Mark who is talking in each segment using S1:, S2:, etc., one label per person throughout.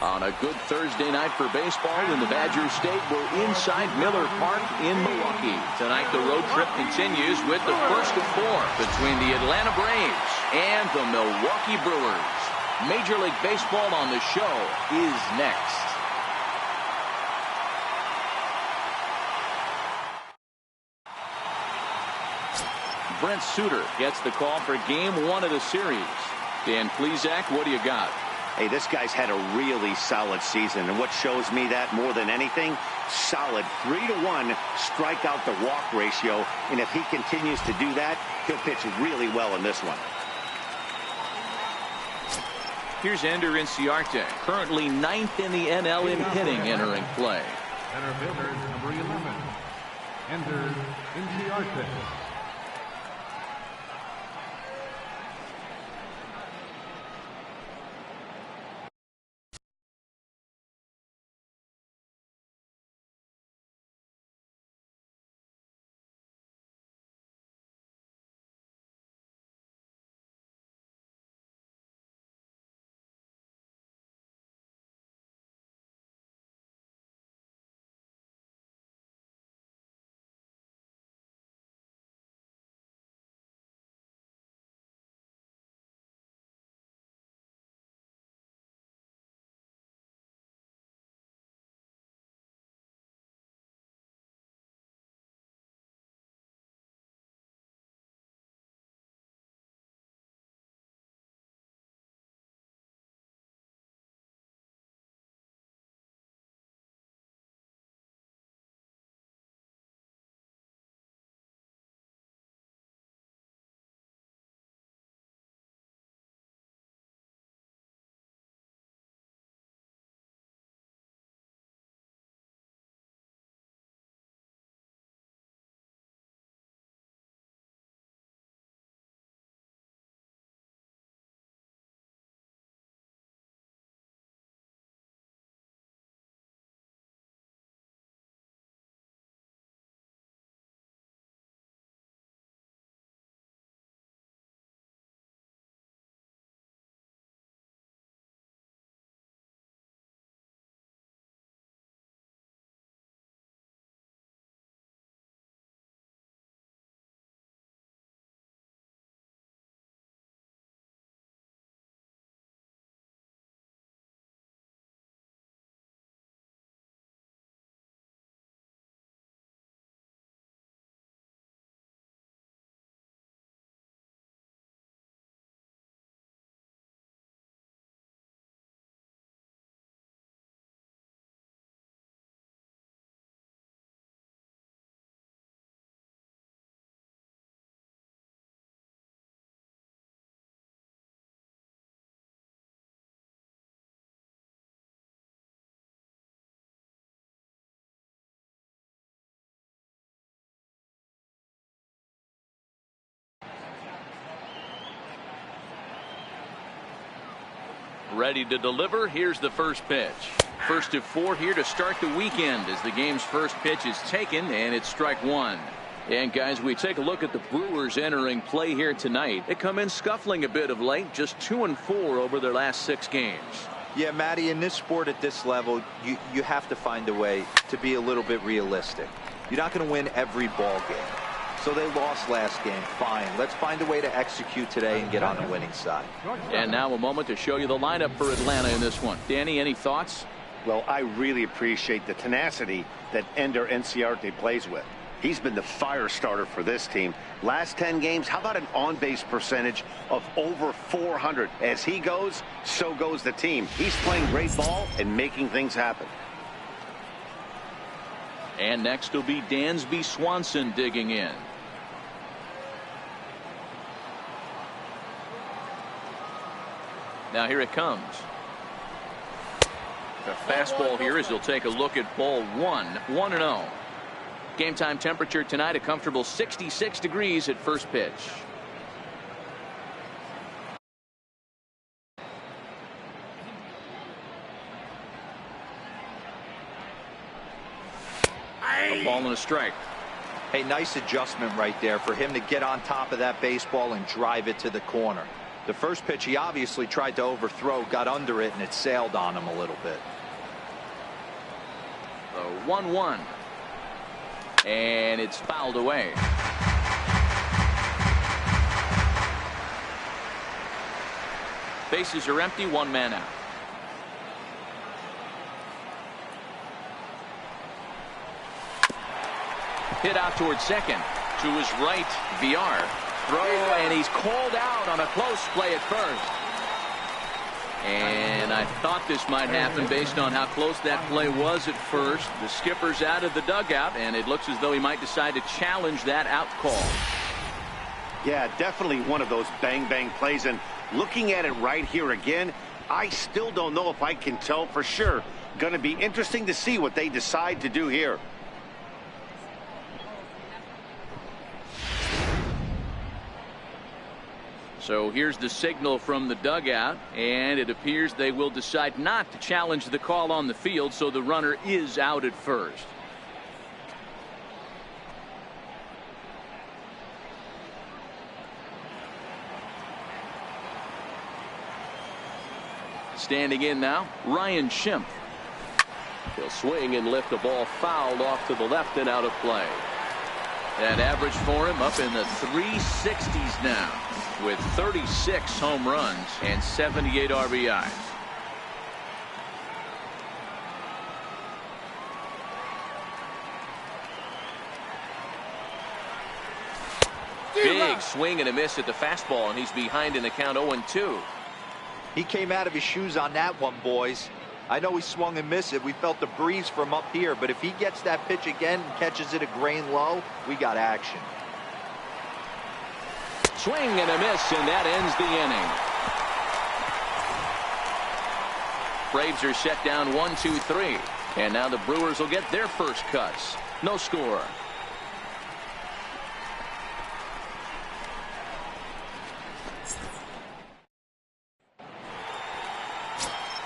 S1: On a good Thursday night for baseball in the Badger State, we're inside Miller Park in Milwaukee. Tonight the road trip continues with the first of four between the Atlanta Braves and the Milwaukee Brewers. Major League Baseball on the show is next. Brent Suter gets the call for game one of the series. Dan Plesac, what do you got?
S2: Hey, this guy's had a really solid season, and what shows me that more than anything, solid 3-to-1 strikeout to walk ratio, and if he continues to do that, he'll pitch really well in this one.
S1: Here's Ender Inciarte, currently 9th in the NL in hitting, entering play.
S3: Center fielder is number 11, Ender Inciarte.
S1: Ready to deliver. Here's the first pitch. First of four here to start the weekend as the game's first pitch is taken, and it's strike one. And guys, we take a look at the Brewers entering play here tonight. They come in scuffling a bit of late, just 2-4 over their last 6 games.
S4: Yeah, Matty, in this sport at this level, you have to find a way to be a little bit realistic. You're not going to win every ball game. So they lost last game. Fine. Let's find a way to execute today and get on the winning side.
S1: And now a moment to show you the lineup for Atlanta in this one. Danny, any thoughts?
S2: Well, I really appreciate the tenacity that Ender Inciarte plays with. He's been the fire starter for this team. Last 10 games, how about an on-base percentage of over 400? As he goes, so goes the team. He's playing great ball and making things happen.
S1: And next will be Dansby Swanson digging in. Now here it comes. The fastball here as he'll take a look at ball 1-0. Game time temperature tonight a comfortable 66 degrees at first pitch. A ball and a strike.
S4: Hey, nice adjustment right there for him to get on top of that baseball and drive it to the corner. The first pitch he obviously tried to overthrow, got under it, and it sailed on him a little bit.
S1: The 1-1. And it's fouled away. Bases are empty, one man out. Hit out towards second. To his right, VR. Throw, and he's called out on a close play at first. And I thought this might happen based on how close that play was at first. The skipper's out of the dugout, and it looks as though he might decide to challenge that out call.
S2: Yeah, definitely one of those bang-bang plays. And looking at it right here again, I still don't know if I can tell for sure. Going to be interesting to see what they decide to do here.
S1: So here's the signal from the dugout, and it appears they will decide not to challenge the call on the field, so the runner is out at first. Standing in now, Ryan Schimpf. He'll swing and lift the ball fouled off to the left and out of play. That average for him up in the 360s now, with 36 home runs and 78 RBIs. Big swing and a miss at the fastball, and he's behind in the count 0-2.
S4: He came out of his shoes on that one, boys. I know he swung and missed it. We felt the breeze from up here, but if he gets that pitch again and catches it a grain low, we got action.
S1: Swing and a miss, and that ends the inning. Braves are set down 1-2-3, and now the Brewers will get their first cuts. No score.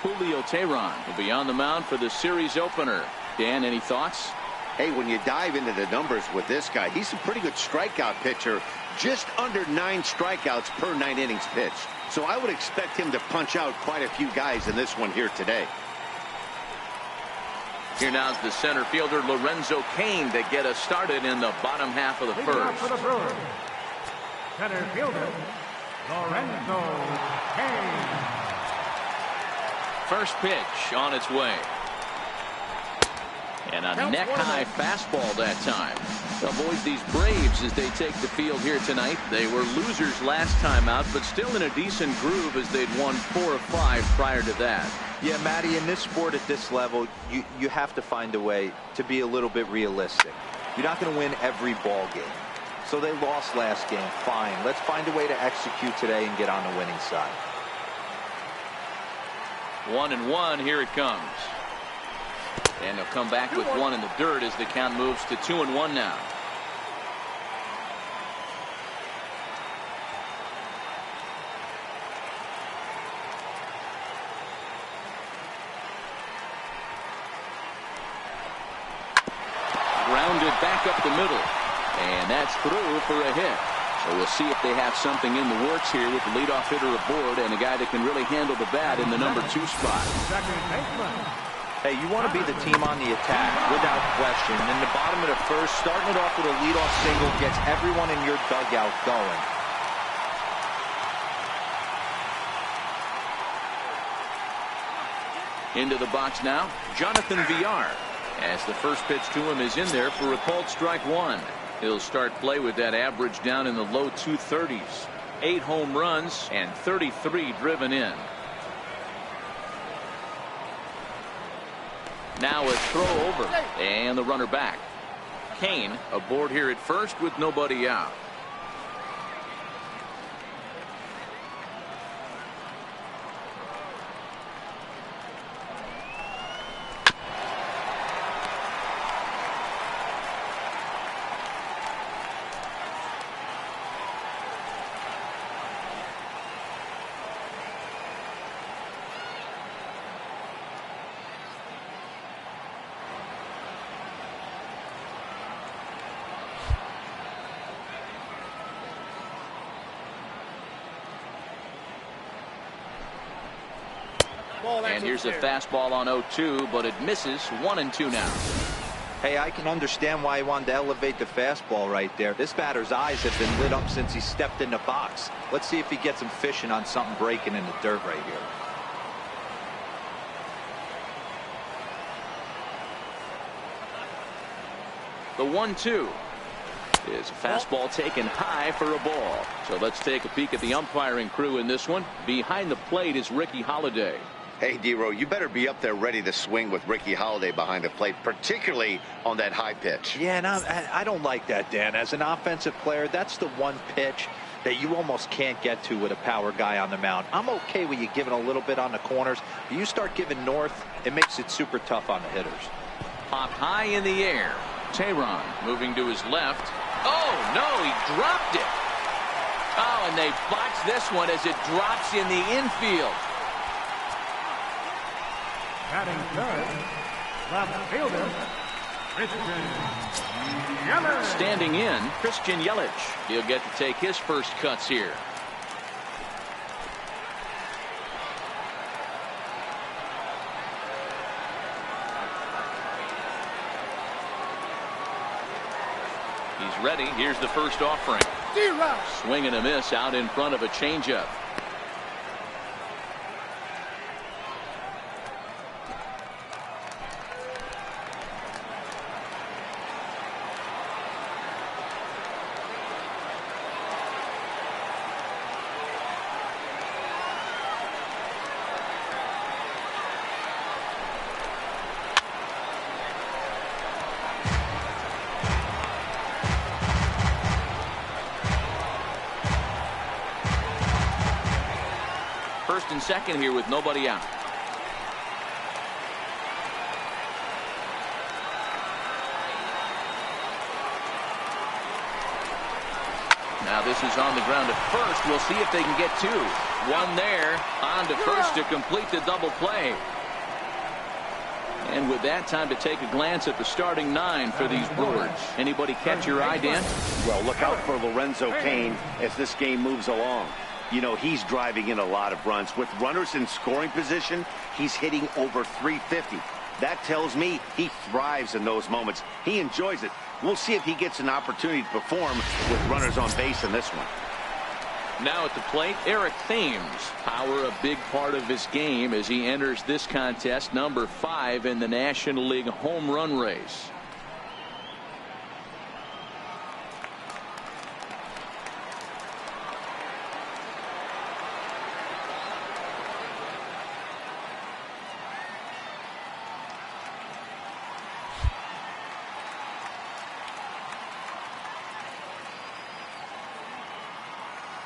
S1: Julio Teheran will be on the mound for the series opener. Dan, any thoughts?
S2: Hey, when you dive into the numbers with this guy, he's a pretty good strikeout pitcher. Just under 9 strikeouts per 9 innings pitched. So I would expect him to punch out quite a few guys in this one here today.
S1: Here now's the center fielder Lorenzo Cain to get us started in the bottom half of the first.
S3: For the Brewers, center fielder Lorenzo Cain.
S1: First pitch on its way. And a neck-high fastball that time. Avoid these Braves as they take the field here tonight. They were losers last time out, but still in a decent groove as they'd won 4 of 5 prior to that.
S4: Yeah, Matty, in this sport at this level, you have to find a way to be a little bit realistic. You're not going to win every ball game. So they lost last game. Fine. Let's find a way to execute today and get on the winning side.
S1: 1-1, here it comes. And they'll come back with one in the dirt as the count moves to 2-1 now. Grounded back up the middle. And that's through for a hit. So we'll see if they have something in the works here with the leadoff hitter aboard and a guy that can really handle the bat in the number 2 spot.
S4: Hey, you want to be the team on the attack, without question. In the bottom of the first, starting it off with a leadoff single gets everyone in your dugout going.
S1: Into the box now, Jonathan VR. As the first pitch to him is in there for a called strike 1. He'll start play with that average down in the low 230s. 8 home runs and 33 driven in. Now a throw over and the runner back. Cain aboard here at first with nobody out. And here's a fastball on 0-2, but it misses. 1-2 now.
S4: Hey, I can understand why he wanted to elevate the fastball right there. This batter's eyes have been lit up since he stepped in the box. Let's see if he gets him fishing on something breaking in the dirt right here.
S1: The 1-2 is a fastball taken high for a ball. So let's take a peek at the umpiring crew in this one. Behind the plate is Ricky Holiday.
S2: Hey, D-Row, you better be up there ready to swing with Ricky Holiday behind the plate, particularly on that high pitch.
S4: Yeah, and I don't like that, Dan. As an offensive player, that's the one pitch that you almost can't get to with a power guy on the mound. I'm okay with you giving a little bit on the corners, but you start giving north, it makes it super tough on the hitters.
S1: Popped high in the air. Tehran moving to his left. Oh, no, he dropped it. Oh, and they botched this one as it drops in the infield.
S3: Batting third, left fielder, Christian Yelich.
S1: Standing in, Christian Yelich. He'll get to take his first cuts here. He's ready. Here's the first offering. Swing and a miss out in front of a changeup. First and second here with nobody out. Now this is on the ground at first. We'll see if they can get two. One there, on to first to complete the double play. And with that, time to take a glance at the starting nine for these Brewers. Anybody catch your eye, Dan?
S2: Well, look out for Lorenzo Cain as this game moves along. You know, he's driving in a lot of runs. With runners in scoring position, he's hitting over 350. That tells me he thrives in those moments. He enjoys it. We'll see if he gets an opportunity to perform with runners on base in this one.
S1: Now at the plate, Eric Thames. Power a big part of his game as he enters this contest, number 5 in the National League home run race.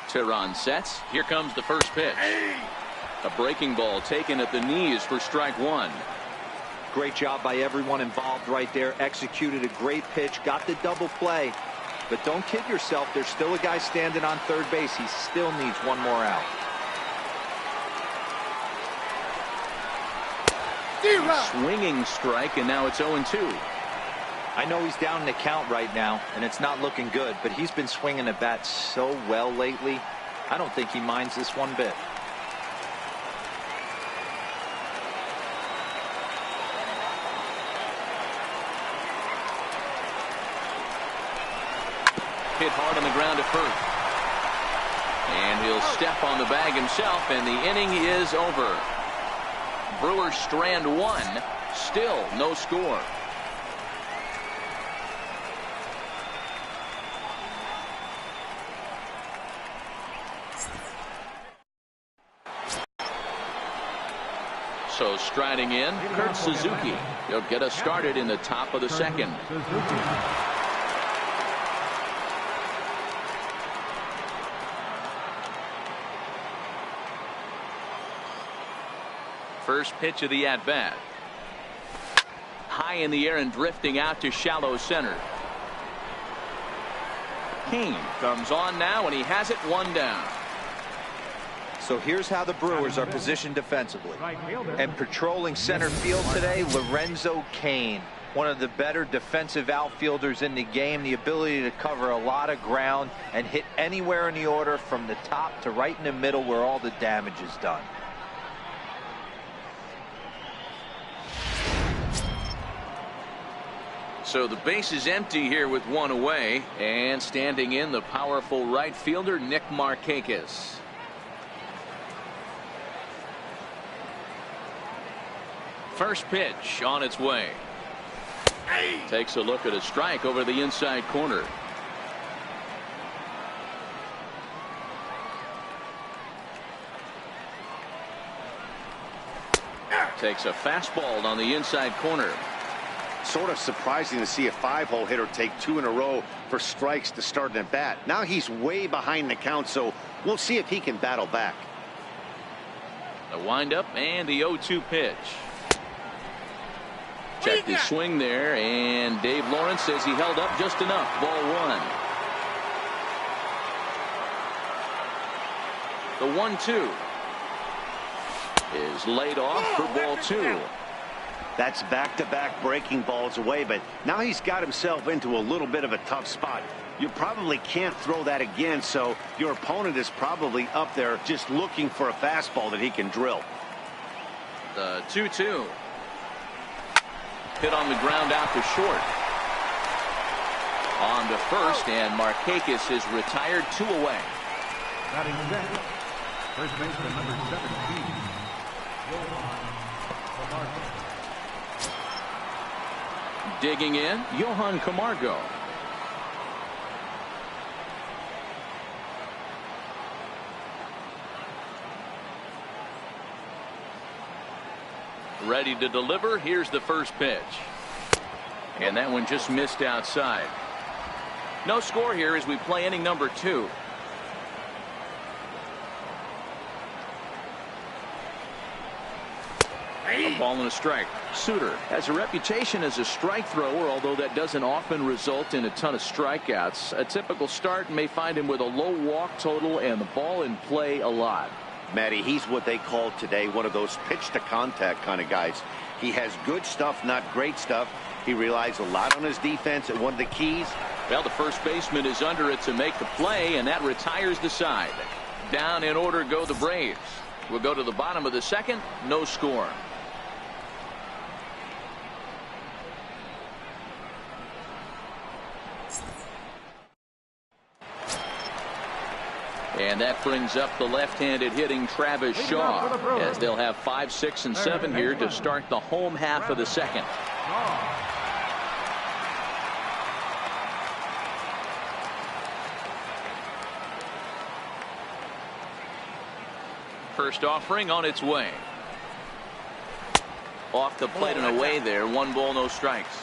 S1: Tehran sets. Here comes the first pitch. A breaking ball taken at the knees for strike one.
S4: Great job by everyone involved right there. Executed a great pitch. Got the double play. But don't kid yourself. There's still a guy standing on third base. He still needs one more out.
S1: Swinging strike, and now it's 0-2.
S4: I know he's down in the count right now, and it's not looking good, but he's been swinging the bat so well lately. I don't think he minds this one bit.
S1: Hit hard on the ground at first. And he'll step on the bag himself, and the inning is over. Brewers strand one. Still no score. So striding in, Kurt Suzuki. He'll get us started in the top of the second. First pitch of the at-bat. High in the air and drifting out to shallow center. Cain comes on now, and he has it one down.
S4: So here's how the Brewers are positioned defensively. And patrolling center field today, Lorenzo Cain. One of the better defensive outfielders in the game. The ability to cover a lot of ground and hit anywhere in the order from the top to right in the middle where all the damage is done.
S1: So the base is empty here with one away, and standing in the powerful right fielder Nick Markakis. First pitch on its way. Takes a look at a strike over the inside corner. Takes a fastball on the inside corner.
S2: Sort of surprising to see a 5-hole hitter take 2 in a row for strikes to start an at bat. Now he's way behind the count, so we'll see if he can battle back.
S1: The windup and the 0-2 pitch. Checked his swing there, and Dave Lawrence says he held up just enough. Ball 1. The 1-2 is laid off for ball 2.
S2: That's back-to-back breaking balls away, but now he's got himself into a little bit of a tough spot. You probably can't throw that again, so your opponent is probably up there just looking for a fastball that he can drill.
S1: The 2-2. Hit on the ground out to short. On to first, and Markakis is retired 2 away.
S3: Batting second, first baseman number 17,
S1: Digging in, Johan Camargo. Ready to deliver. Here's the first pitch. And that one just missed outside. No score here as we play inning number 2. A ball and a strike. Suter has a reputation as a strike thrower, although that doesn't often result in a ton of strikeouts. A typical start may find him with a low walk total and the ball in play a lot.
S2: Matty, he's what they call today one of those pitch to contact kind of guys. He has good stuff, not great stuff. He relies a lot on his defense, and one of the keys.
S1: Well, the first baseman is under it to make the play, and that retires the side. Down in order go the Braves. We'll go to the bottom of the second. No score. And that brings up the left-handed hitting Travis Shaw, as they'll have 5, 6, and 7 here to start the home half of the second. First offering on its way. Off the plate and away there. 1 ball, no strikes.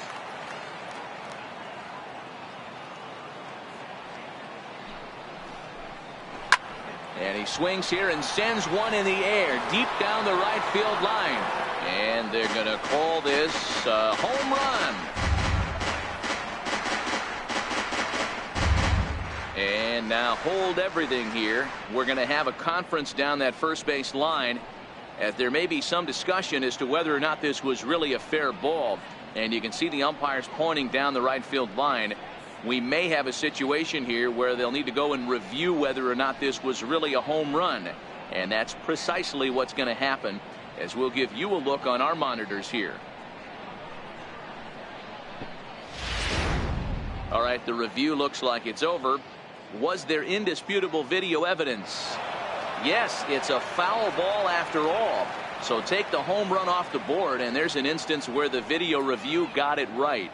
S1: And he swings here and sends one in the air deep down the right field line. And they're going to call this a home run. And now hold everything here. We're going to have a conference down that first base line, as there may be some discussion as to whether or not this was really a fair ball. And you can see the umpires pointing down the right field line. We may have a situation here where they'll need to go and review whether or not this was really a home run. And that's precisely what's going to happen, as we'll give you a look on our monitors here. All right, the review looks like it's over. Was there indisputable video evidence? Yes, it's a foul ball after all. So take the home run off the board, and there's an instance where the video review got it right.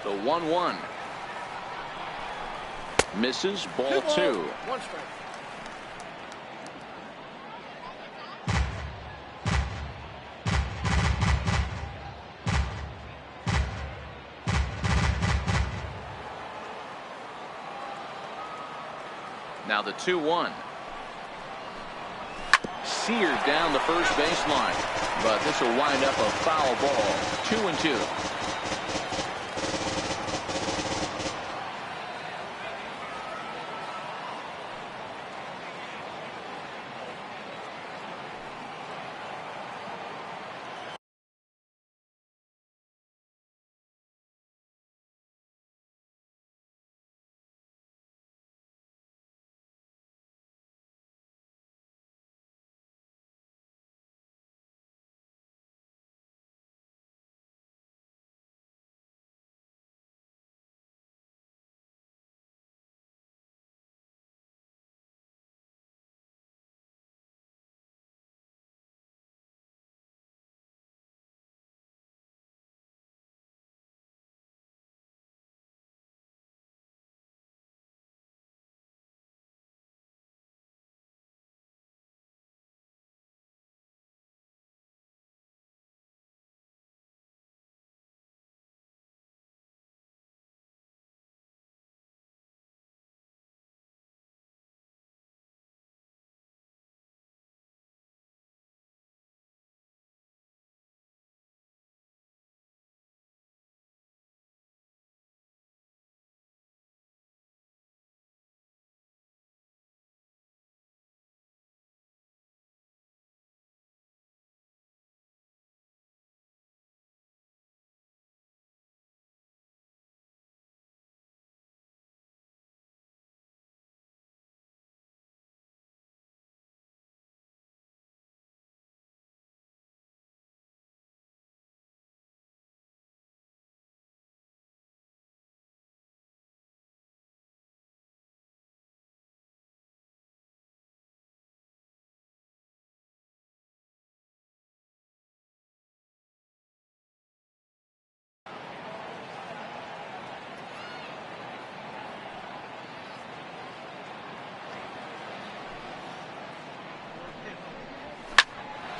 S1: The 1-1. Misses, ball 2.
S5: 1 strike.
S1: Now the 2-1. Seared down the first baseline, but this will wind up a foul ball. 2-2.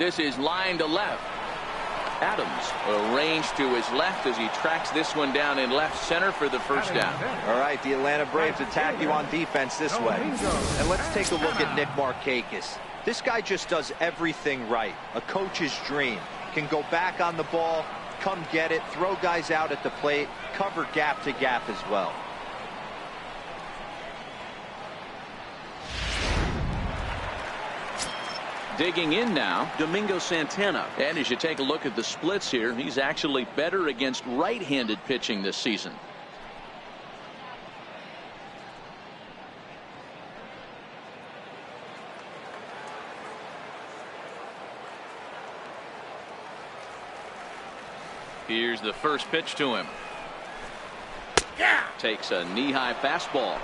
S1: This is line to left. Adams arranged to his left as he tracks this one down in left center for the first down.
S4: All right, the Atlanta Braves attack you on defense this way. And let's take a look at Nick Markakis. This guy just does everything right. A coach's dream. Can go back on the ball, come get it, throw guys out at the plate, cover gap to gap as well.
S1: Digging in now, Domingo Santana. And as you take a look at the splits here, he's actually better against right-handed pitching this season. Here's the first pitch to him. Yeah. Takes a knee-high fastball.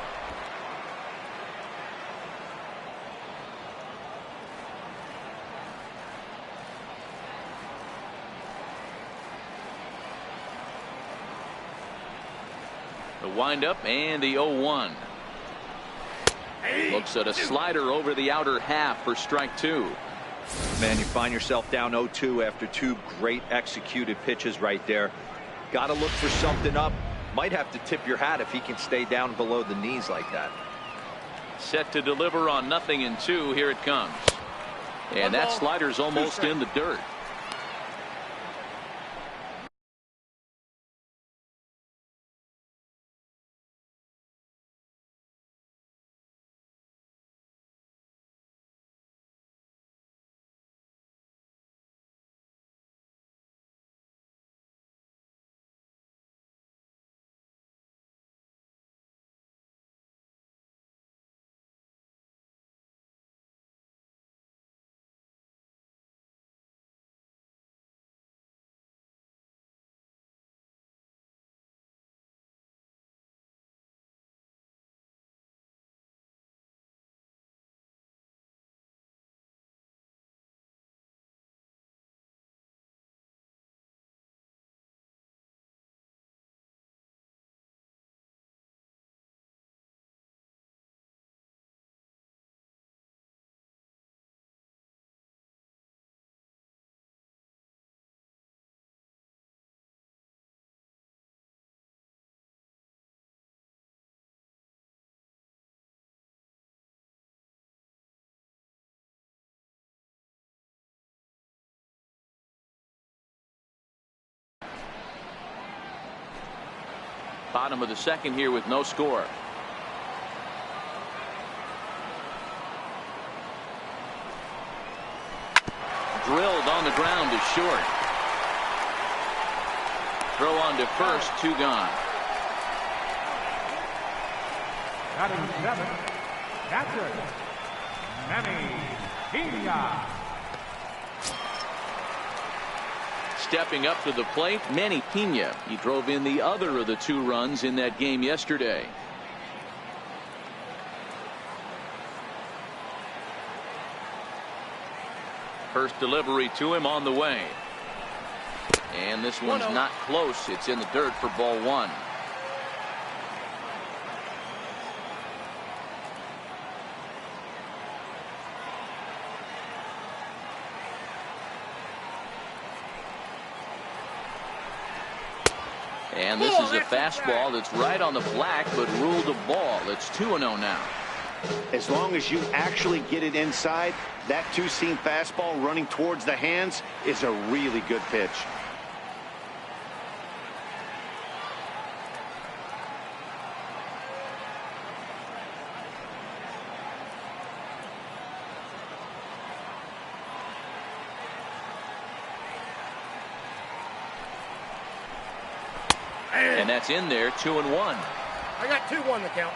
S1: The windup and the 0-1. Looks at a slider over the outer half for strike two.
S4: Man, you find yourself down 0-2 after two great executed pitches right there. Got to look for something up. Might have to tip your hat if he can stay down below the knees like that.
S1: Set to deliver on 0-2. Here it comes. And that slider's almost in the dirt. Bottom of the second here with no score. Drilled on the ground is short. Throw on to first, two gone.
S3: Batting seventh, catcher, Manny Pena.
S1: Stepping up to the plate, Manny Pena. He drove in the other of the two runs in that game yesterday. First delivery to him on the way. And this one's not close. It's in the dirt for ball one. And this is a fastball that's right on the black, but ruled a ball. It's 2-0 now.
S2: As long as you actually get it inside, that two-seam fastball running towards the hands is a really good pitch.
S1: And that's in there, 2-1.
S5: I got 2-1 the count.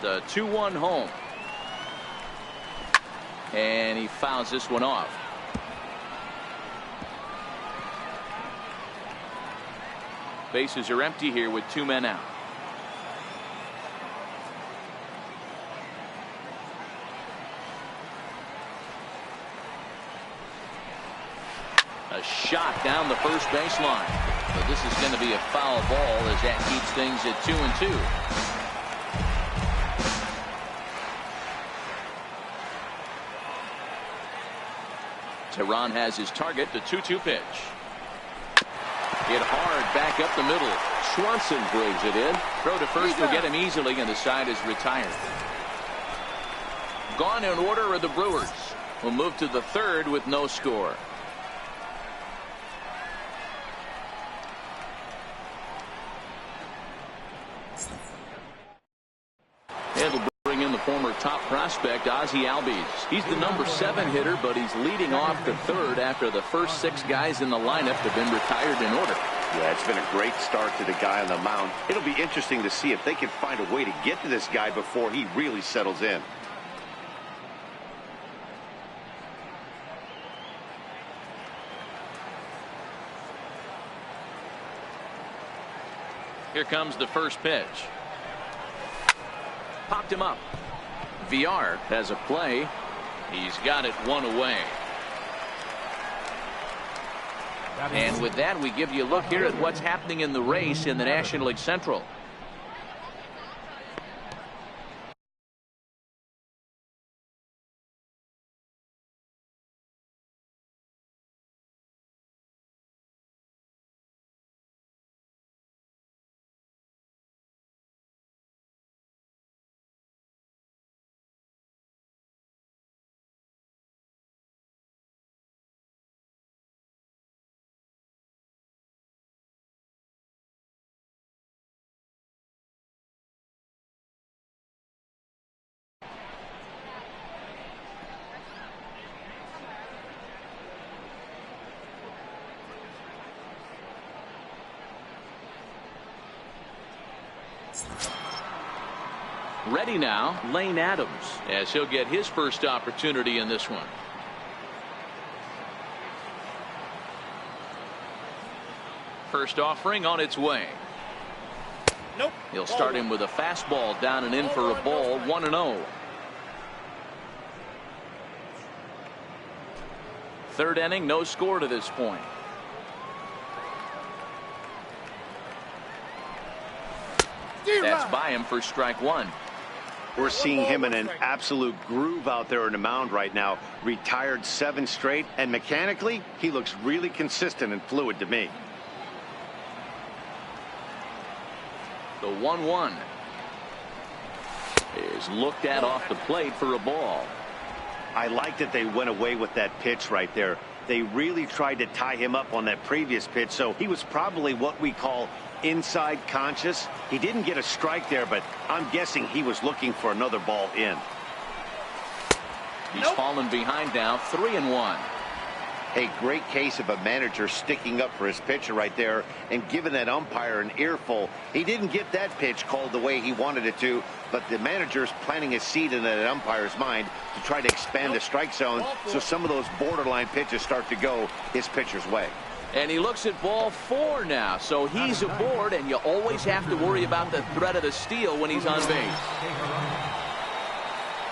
S1: The 2-1 home. And he fouls this one off. Bases are empty here with two men out. A shot down the first baseline. So this is going to be a foul ball as that keeps things at 2-2. Tehran has his target, the 2-2 pitch. Hit hard back up the middle. Swanson brings it in. Throw to first will get him easily, and the side is retired. Gone in order are the Brewers. Will move to the third with no score. It'll bring in the former top prospect, Ozzie Albies. He's the number 7 hitter, but he's leading off the third after the first 6 guys in the lineup have been retired in order.
S2: Yeah, it's been a great start to the guy on the mound. It'll be interesting to see if they can find a way to get to this guy before he really settles in.
S1: Here comes the first pitch. Popped him up. VR has a play. He's got it 1 away. And with that, we give you a look here at what's happening in the race in the National League Central. Ready now, Lane Adams, as he'll get his first opportunity in this one. First offering on its way.
S5: Nope.
S1: He'll start him with a fastball down and in for a ball, 1-0. Third inning, no score to this point. That's by him for strike 1.
S2: We're seeing him in an absolute groove out there in the mound right now. Retired 7 straight, and mechanically, he looks really consistent and fluid to me.
S1: The 1-1 is looked at off the plate for a ball.
S2: I like that they went away with that pitch right there. They really tried to tie him up on that previous pitch, so he was probably what we call inside conscious. He didn't get a strike there, but I'm guessing he was looking for another ball in.
S1: He's fallen behind now, 3-1.
S2: A great case of a manager sticking up for his pitcher right there and giving that umpire an earful. He didn't get that pitch called the way he wanted it to, but the manager's planting a seed in that umpire's mind to try to expand the strike zone so some of those borderline pitches start to go his pitcher's way.
S1: And he looks at ball 4 now, so he's aboard, and you always have to worry about the threat of the steal when he's on base.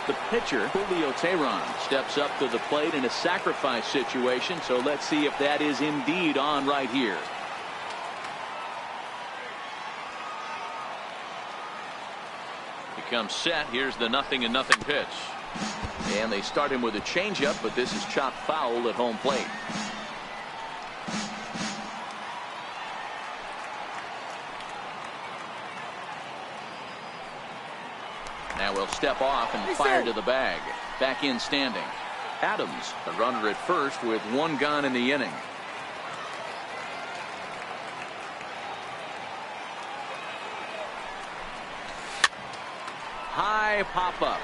S1: The pitcher, Julio Tehran, steps up to the plate in a sacrifice situation, so let's see if that is indeed on right here. He comes set. Here's the 0-0 pitch. And they start him with a changeup, but this is chopped foul at home plate. Now we'll step off and fire to the bag. Back in standing. Adams, a runner at first with 1 gone in the inning. High pop-up.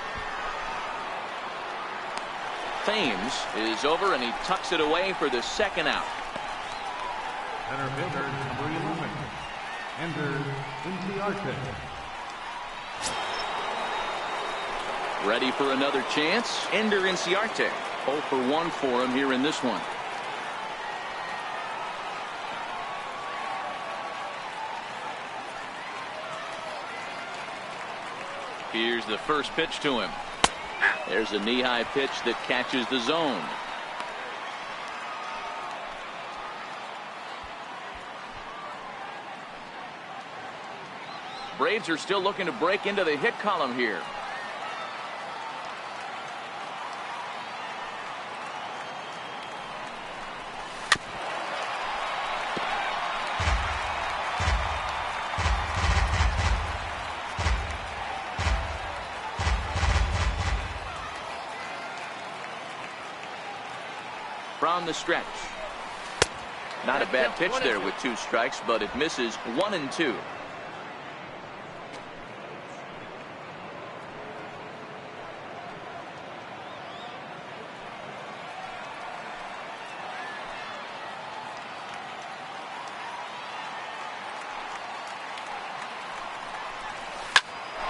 S1: Thames is over, and he tucks it away for the second out.
S3: Center fielder, number 11, AntDogg1963's.
S1: Ready for another chance. Ender Inciarte. 0 for 1 for him here in this one. Here's the first pitch to him. There's a knee-high pitch that catches the zone. Braves are still looking to break into the hit column here. From the stretch. Not a bad pitch there with 2 strikes, but it misses 1-2.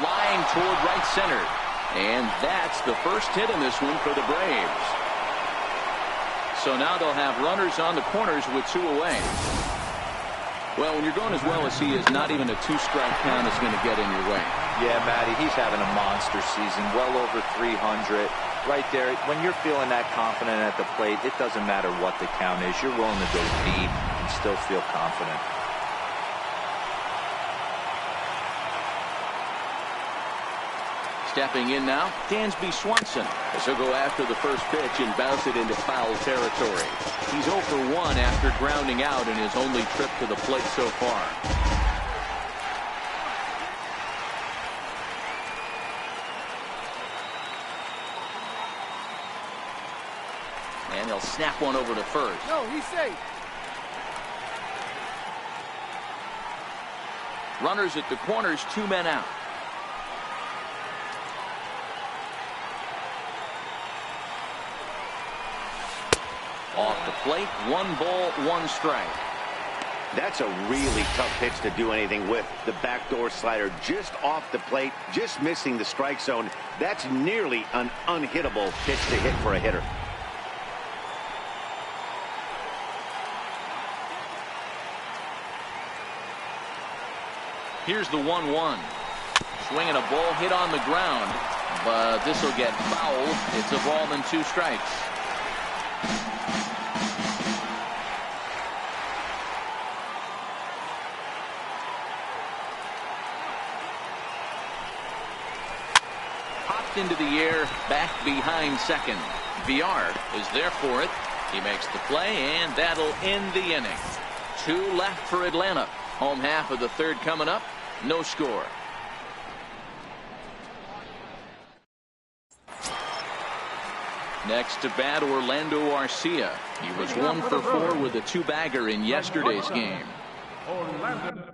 S1: Line toward right center. And that's the first hit in this one for the Braves. So now they'll have runners on the corners with 2 away. Well, when you're going as well as he is, not even a 2-strike count is going to get in your way.
S4: Yeah, Matty, he's having a monster season, well over 300. Right there, when you're feeling that confident at the plate, it doesn't matter what the count is. You're willing to go deep and still feel confident.
S1: Stepping in now, Dansby Swanson. As he'll go after the first pitch and bounce it into foul territory. He's 0 for 1 after grounding out in his only trip to the plate so far. And he'll snap one over to first.
S5: No, he's safe.
S1: Runners at the corners, 2 men out. Off the plate, 1 ball, 1 strike.
S2: That's a really tough pitch to do anything with. The backdoor slider just off the plate, just missing the strike zone. That's nearly an unhittable pitch to hit for a hitter.
S1: Here's the 1-1. Swinging a ball hit on the ground, but this will get fouled. It's a ball and 2 strikes. Into the air, back behind second. VR is there for it. He makes the play, and that'll end the inning. 2 left for Atlanta. Home half of the 3rd coming up. No score. Next to bat, Orlando Arcia. He was 1 for 4 with a 2-bagger in yesterday's game.
S3: Orlando.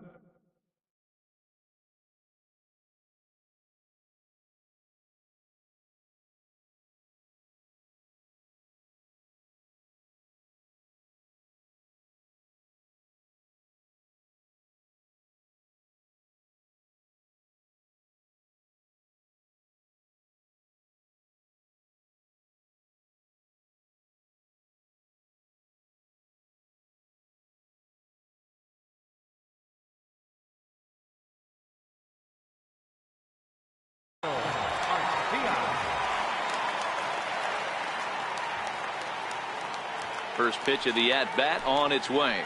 S1: First pitch of the at-bat on its way.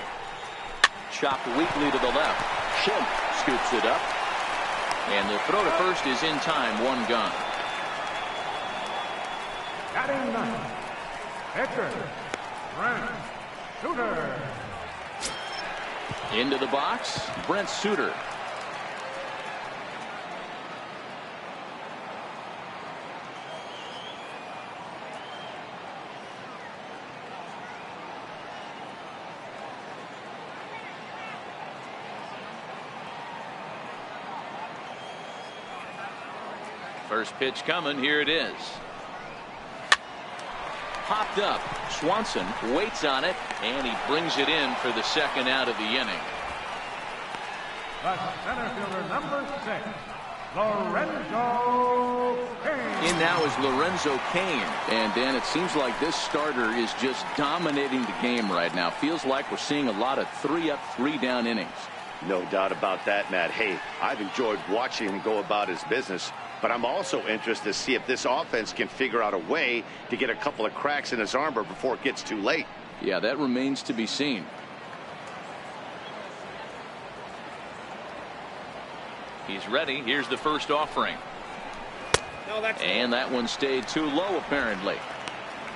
S1: Chopped weakly to the left. Schimpf scoops it up. And the throw to first is in time. 1 gone.
S3: Batting 9th, pitcher, Brent Suter.
S1: Into the box, Brent Suter. First pitch coming. Here it is. Popped up. Swanson waits on it, and he brings it in for the 2nd out of the inning.
S3: The center fielder, number 6, Lorenzo Cain.
S1: In now is Lorenzo Cain. And Dan, it seems like this starter is just dominating the game right now. Feels like we're seeing a lot of 3-up, 3-down innings.
S2: No doubt about that, Matt. Hey, I've enjoyed watching him go about his business, but I'm also interested to see if this offense can figure out a way to get a couple of cracks in his armor before it gets too late.
S1: Yeah, that remains to be seen. He's ready. Here's the first offering.
S5: No, that's
S1: and that one stayed too low, apparently.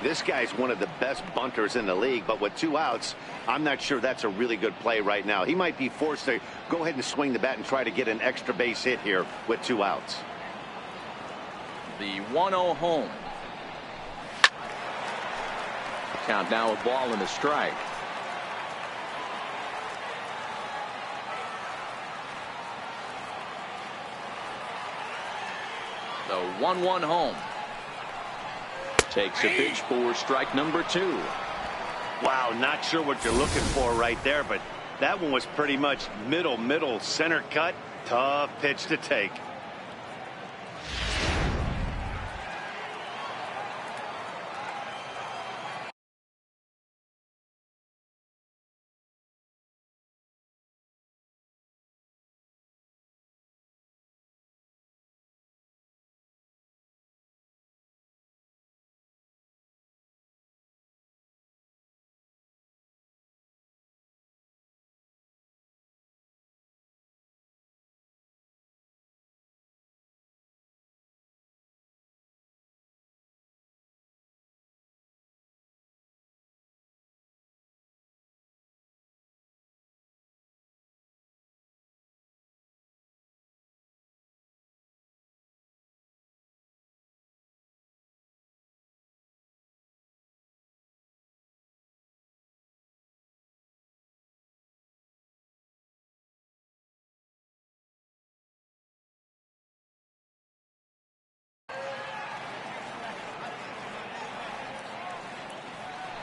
S2: This guy's one of the best bunters in the league, but with 2 outs, I'm not sure that's a really good play right now. He might be forced to go ahead and swing the bat and try to get an extra base hit here with 2 outs.
S1: The 1-0 home. Count now a ball and a strike. The 1-1 home. Takes a pitch for strike number 2.
S2: Wow, not sure what you're looking for right there, but that one was pretty much middle center cut. Tough pitch to take.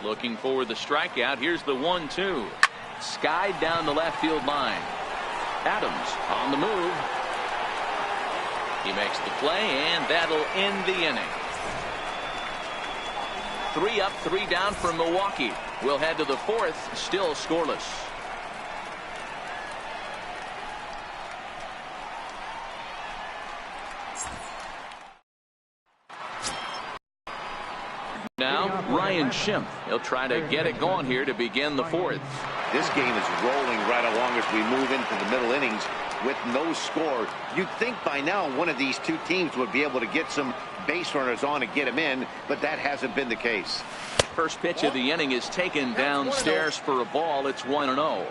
S1: Looking for the strikeout. Here's the 1-2. Skied down the left field line. Adams on the move. He makes the play, and that'll end the inning. 3 up, 3 down for Milwaukee. We'll head to the 4th, still scoreless. Now, Ryan Schimpf. He'll try to get it going here to begin the 4th.
S2: This game is rolling right along as we move into the middle innings with no score. You'd think by now one of these 2 teams would be able to get some base runners on and get them in, but that hasn't been the case.
S1: First pitch of the inning is taken downstairs for a ball. It's 1-0.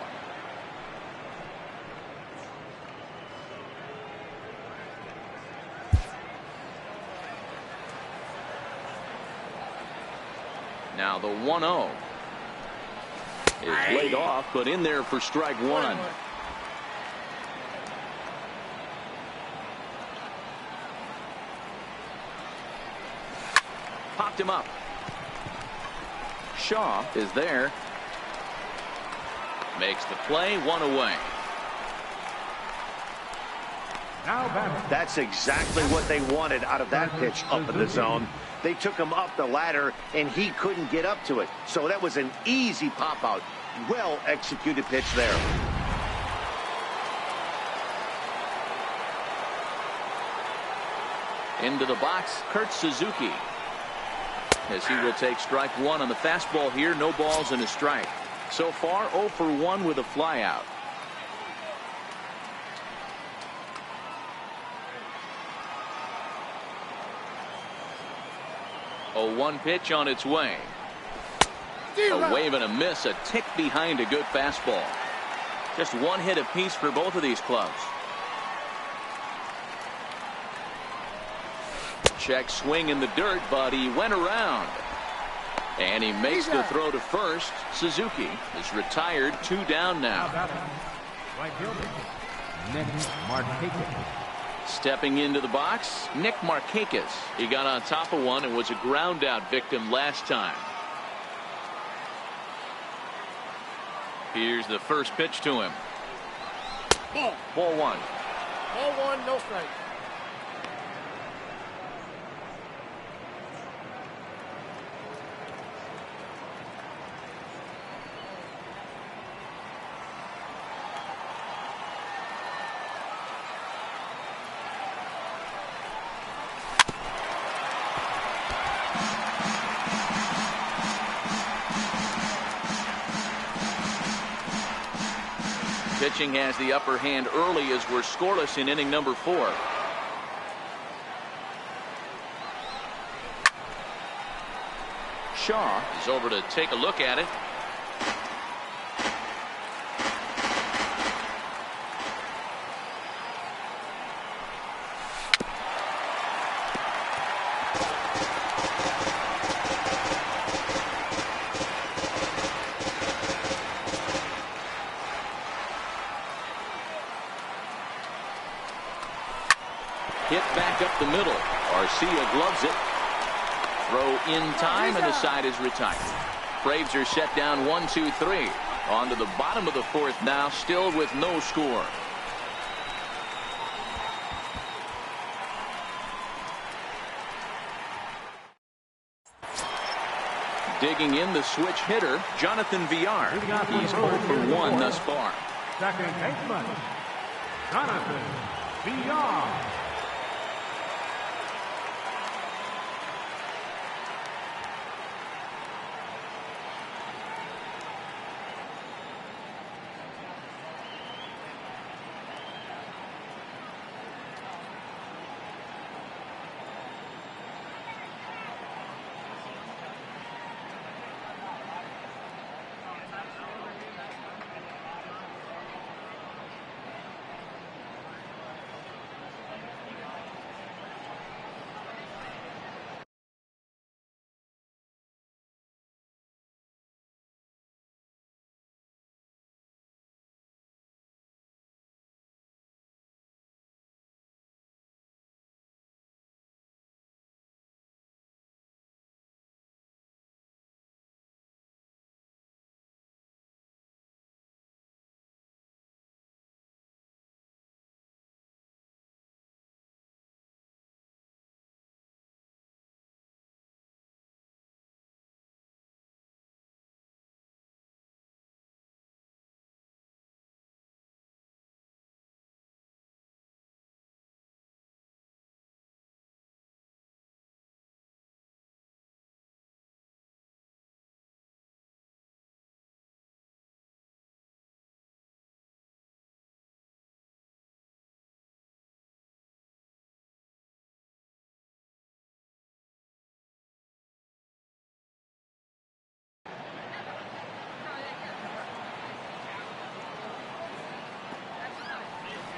S1: Now the 1-0 is laid off, but in there for strike 1. Popped him up. Shaw is there. Makes the play, 1 away.
S2: That's exactly what they wanted out of that pitch up in the zone. They took him up the ladder, and he couldn't get up to it. So that was an easy pop-out. Well-executed pitch there.
S1: Into the box, Kurt Suzuki. As he will take strike 1 on the fastball here. No balls and a strike. So far, 0 for 1 with a flyout. A 1 pitch on its way. A wave and a miss, a tick behind a good fastball. Just 1 hit apiece for both of these clubs. Check swing in the dirt, but he went around. And he makes the throw to first. Suzuki is retired, 2 down now.
S3: Right fielder, Nick Markakis.
S1: Stepping into the box, Nick Markakis. He got on top of one and was a ground out victim last time. Here's the first pitch to him. Ball 1.
S5: Ball 1, no strike.
S1: pitching has the upper hand early as we're scoreless in inning number 4. Shaw is over to take a look at it. Hit back up the middle. Garcia gloves it. Throw in time, and the side is retired. Braves are set down 1-2-3. On to the bottom of the 4th now, still with no score. Digging in the switch hitter, Jonathan Villar. He's 0 for 1 thus far.
S3: Second baseman, Jonathan Villar.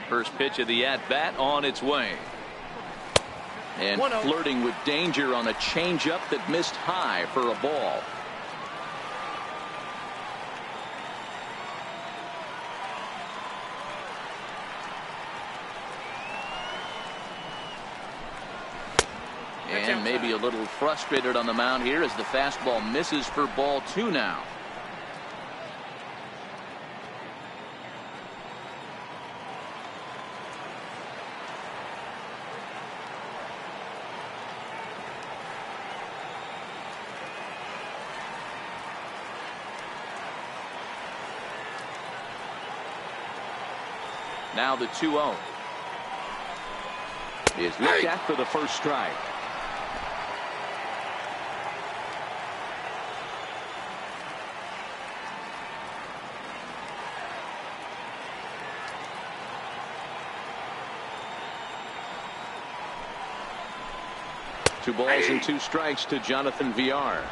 S1: First pitch of the at-bat on its way. And flirting with danger on a changeup that missed high for a ball. And maybe a little frustrated on the mound here as the fastball misses for ball 2 now. Now the 2-0 is looked at for the first strike. Two balls and 2 strikes to Jonathan Villar.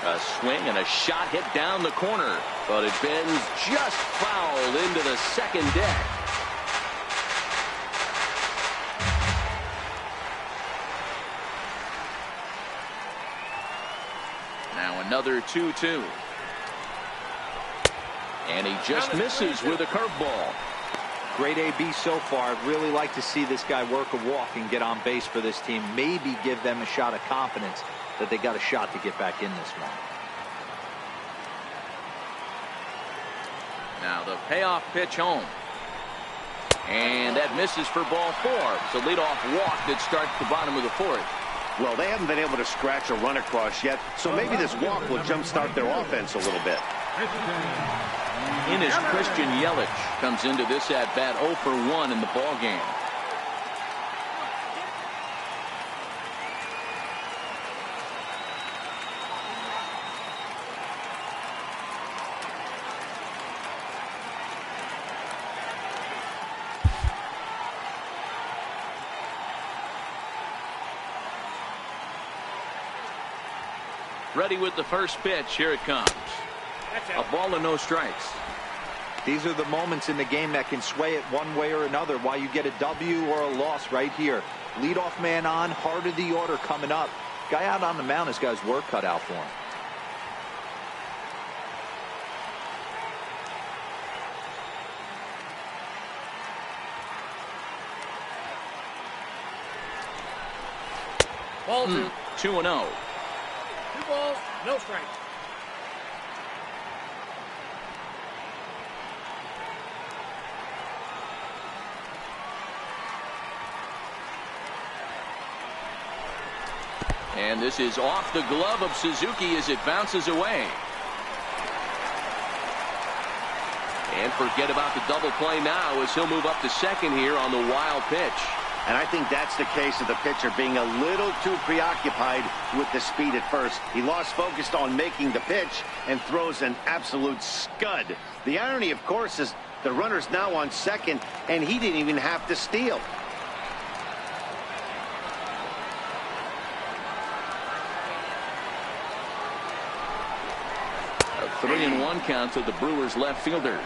S1: A swing and a shot hit down the corner, but it bends just foul into the second deck. Now another 2-2. And he just misses with a curveball.
S4: Great AB so far. I'd really like to see this guy work a walk and get on base for this team. Maybe give them a shot of confidence that they got a shot to get back in this one.
S1: Now the payoff pitch home. And that misses for ball 4. So leadoff walk that starts the bottom of the 4th.
S2: Well, they haven't been able to scratch a run across yet, so maybe this walk will jumpstart their offense a little bit.
S1: In is Christian Yelich. Comes into this at-bat 0 for 1 in the ball game. Ready with the first pitch. Here it comes. A ball and no strikes.
S4: These are the moments in the game that can sway it one way or another. Why you get a W or a loss right here. Leadoff man on, heart of the order coming up. Guy out on the mound has got his work cut out for him.
S5: Ball 2.
S1: 2-0.
S5: 2 balls, no strikes.
S1: And this is off the glove of Suzuki as it bounces away. And forget about the double play now as he'll move up to second here on the wild pitch.
S2: And I think that's the case of the pitcher being a little too preoccupied with the speed at first. He lost focus on making the pitch and throws an absolute scud. The irony, of course, is the runner's now on second, and he didn't even have to steal.
S1: A 3-1 count to the Brewers left fielder.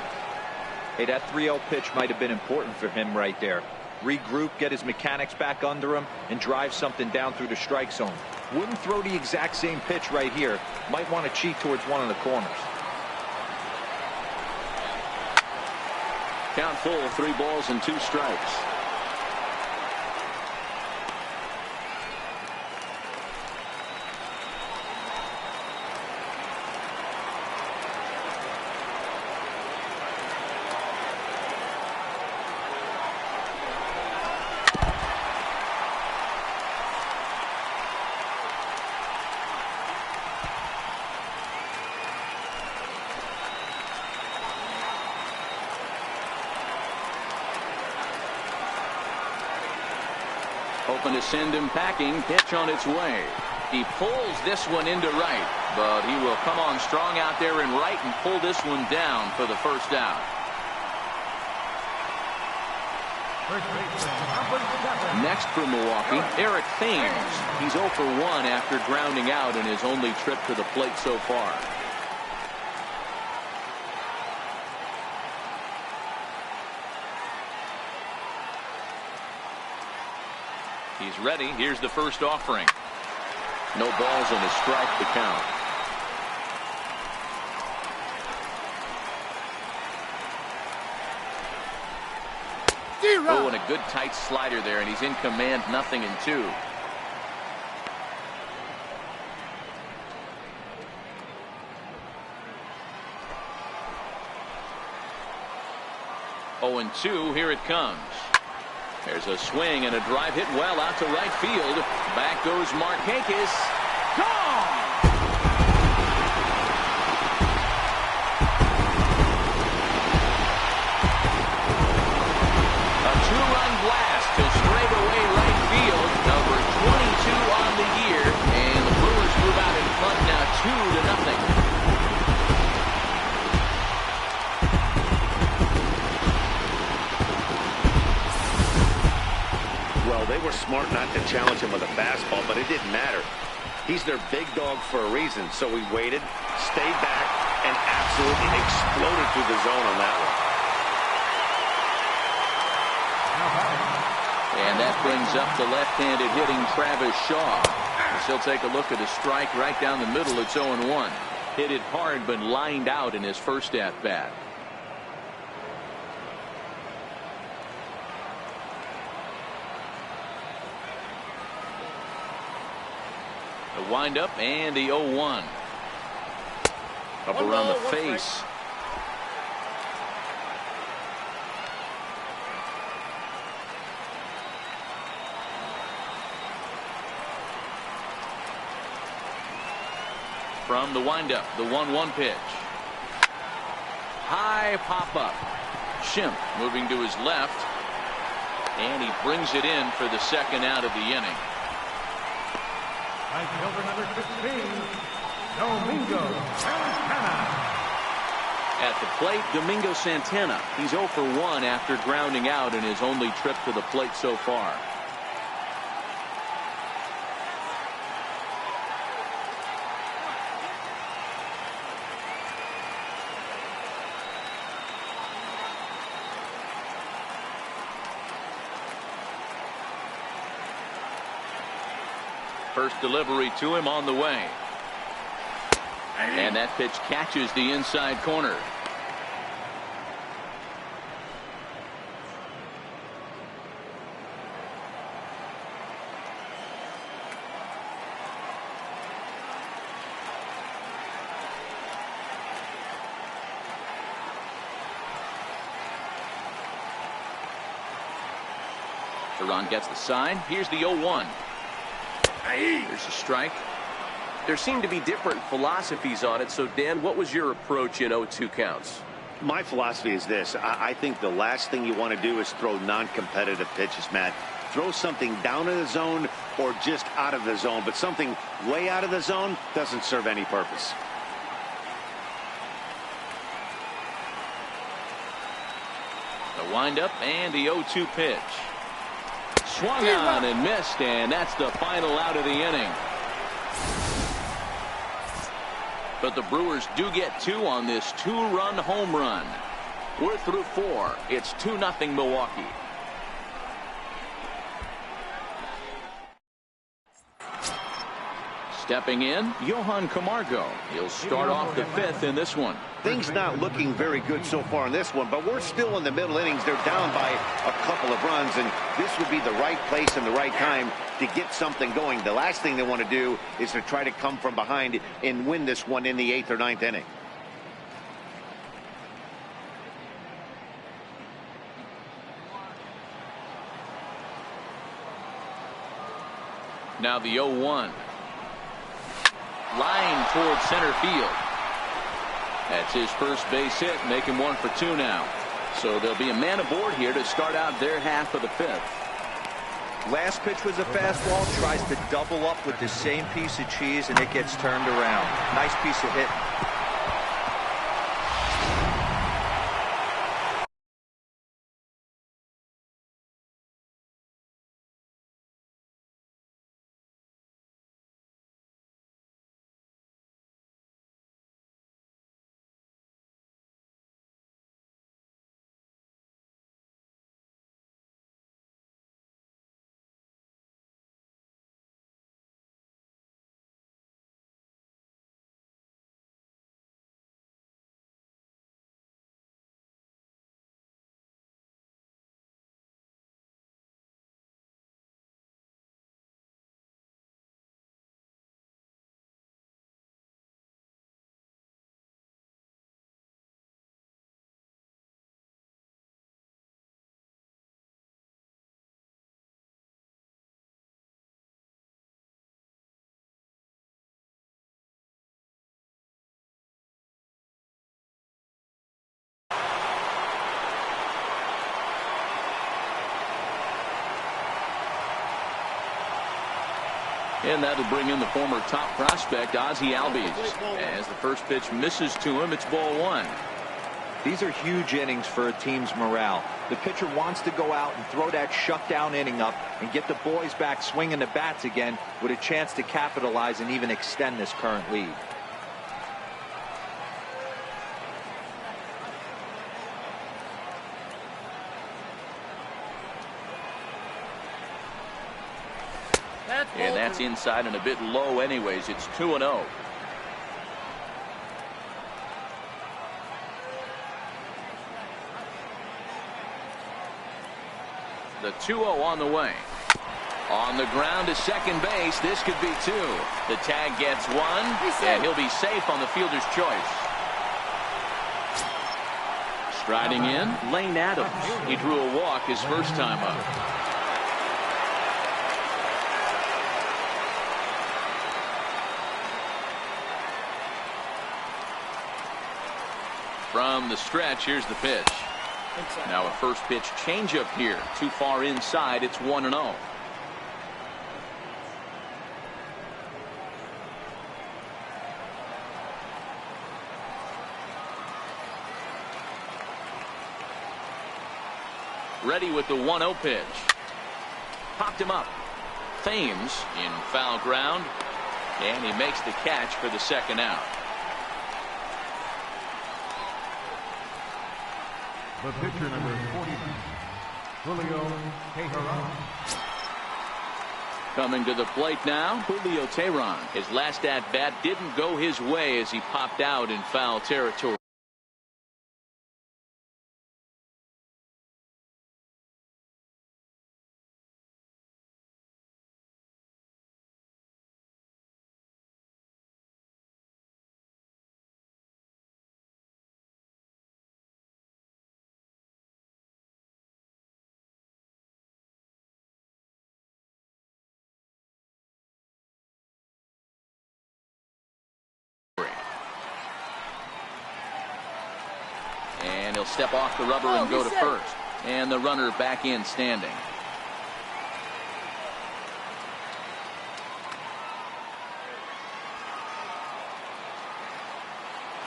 S4: Hey, that 3-0 pitch might have been important for him right there. Regroup, get his mechanics back under him, and drive something down through the strike zone. Wouldn't throw the exact same pitch right here. Might want to cheat towards one of the corners.
S1: Count full, 3 balls and 2 strikes. Hoping to send him packing. Pitch on its way. He pulls this one into right, but he will come on strong out there in right and pull this one down for the first out. Next for Milwaukee, Eric Thames. He's 0 for 1 after grounding out in his only trip to the plate so far. He's ready. Here's the first offering. No balls and a strike to count. Oh, and a good tight slider there, and he's in command, 0-2. Oh, and 2, here it comes. There's a swing and a drive hit well out to right field. Back goes Markakis. Gone! A 2-run blast to straightaway right field. Number 22 on the year. And the Brewers move out in front now 2-0.
S2: Well, they were smart not to challenge him with a fastball, but it didn't matter. He's their big dog for a reason, so he waited, stayed back, and absolutely exploded through the zone on that one.
S1: And that brings up the left-handed hitting Travis Shaw. He'll take a look at a strike right down the middle. It's 0-1. Hit it hard, but lined out in his first at-bat. The windup and the 0-1. Up around the face. From the windup, the 1-1 pitch. High pop-up. Schimpf moving to his left. And he brings it in for the second out of the inning.
S3: Fielder number 15, Domingo Santana.
S1: At the plate, Domingo Santana. He's 0 for 1 after grounding out in his only trip to the plate so far. First delivery to him on the way. And that pitch catches the inside corner. Duran gets the sign. Here's the 0-1. There's a strike.
S6: There seem to be different philosophies on it. So, Dan, what was your approach in 0-2 counts?
S2: My philosophy is this. I think the last thing you want to do is throw non-competitive pitches, Matt. Throw something down in the zone or just out of the zone. But something way out of the zone doesn't serve any purpose.
S1: The windup and the 0-2 pitch. Swung on and missed, and that's the final out of the inning. But the Brewers do get 2 on this 2-run home run. We're through 4. It's 2-0 Milwaukee. Stepping in, Johan Camargo. He'll start off the 5th in this one.
S2: Things not looking very good so far in this one, but we're still in the middle innings. They're down by a couple of runs, and this would be the right place and the right time to get something going. The last thing they want to do is to try to come from behind and win this one in the 8th or 9th inning.
S1: Now the 0-1. Line towards center field. That's his first base hit, making 1 for 2 now. So there'll be a man aboard here to start out their half of the 5th.
S4: Last pitch was a fastball, tries to double up with the same piece of cheese, and it gets turned around. Nice piece of hitting.
S1: And that'll bring in the former top prospect, Ozzie Albies. As the first pitch misses to him, it's ball 1.
S4: These are huge innings for a team's morale. The pitcher wants to go out and throw that shutdown inning up and get the boys back swinging the bats again with a chance to capitalize and even extend this current lead.
S1: And that's inside and a bit low anyways. It's 2-0. The 2-0 on the way. On the ground to second base. This could be two. The tag gets one, and he'll be safe on the fielder's choice. Striding in, Lane Adams. He drew a walk his first time up. From the stretch, here's the pitch. Now a first pitch changeup here. Too far inside. It's 1-0. Ready with the 1-0 pitch. Popped him up. Thames in foul ground. And he makes the catch for the second out.
S3: The pitcher, number 49, Julio Teheran.
S1: Coming to the plate now, Julio Teheran. His last at-bat didn't go his way as he popped out in foul territory. And he'll step off the rubber and go to first. And the runner back in standing.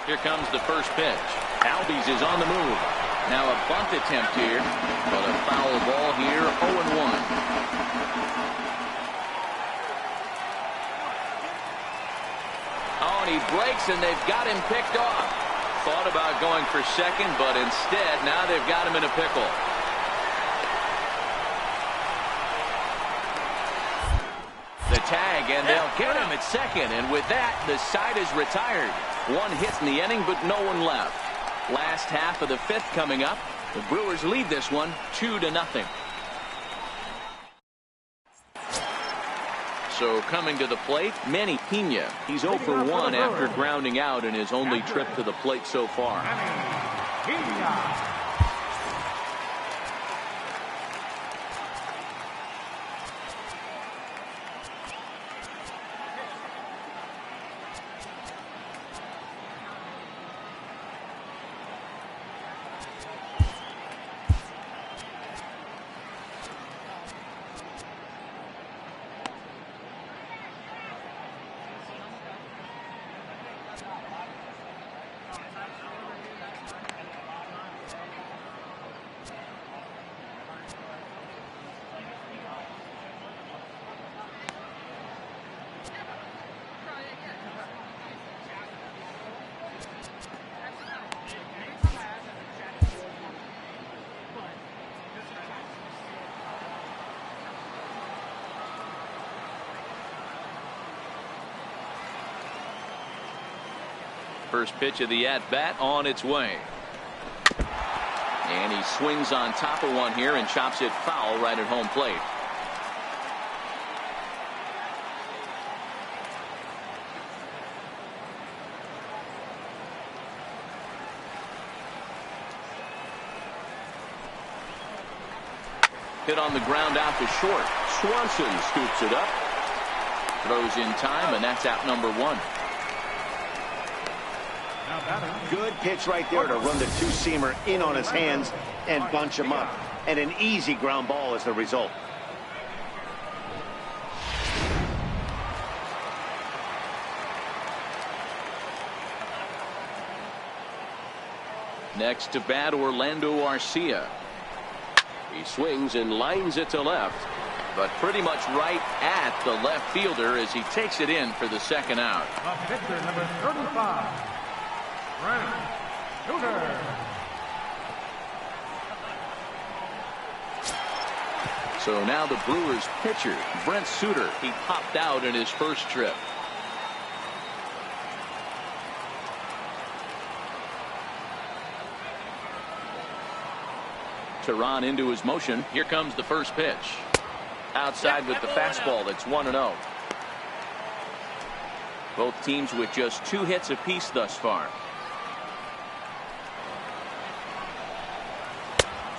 S1: Here comes the first pitch. Albies is on the move. Now a bunt attempt here, but a foul ball here, 0-1. Oh, and he breaks, and they've got him picked off. Thought about going for second, but instead, now they've got him in a pickle. The tag, and they'll get him at second. And with that, the side is retired. One hit in the inning, but no one left. Last half of the fifth coming up. The Brewers lead this one 2-0. So coming to the plate, Manny Pena. He's 0 for 1 after grounding out in his only trip to the plate so far. First pitch of the at-bat on its way. And he swings on top of one here and chops it foul right at home plate. Hit on the ground out to short. Swanson scoops it up. Throws in time, and that's out number one.
S2: Good pitch right there to run the two-seamer in on his hands and bunch him up. And an easy ground ball as the result.
S1: Next to bat, Orlando Arcia.
S6: He swings and lines it to left.
S1: But pretty much right at the left fielder as he takes it in for the second out.
S3: The pitcher, number 35, Brent Suter.
S1: So now the Brewers pitcher, Brent Suter. He popped out in his first trip. Tehran into his motion. Here comes the first pitch. Outside with the fastball. That's 1-0. Both teams with just 2 hits apiece thus far.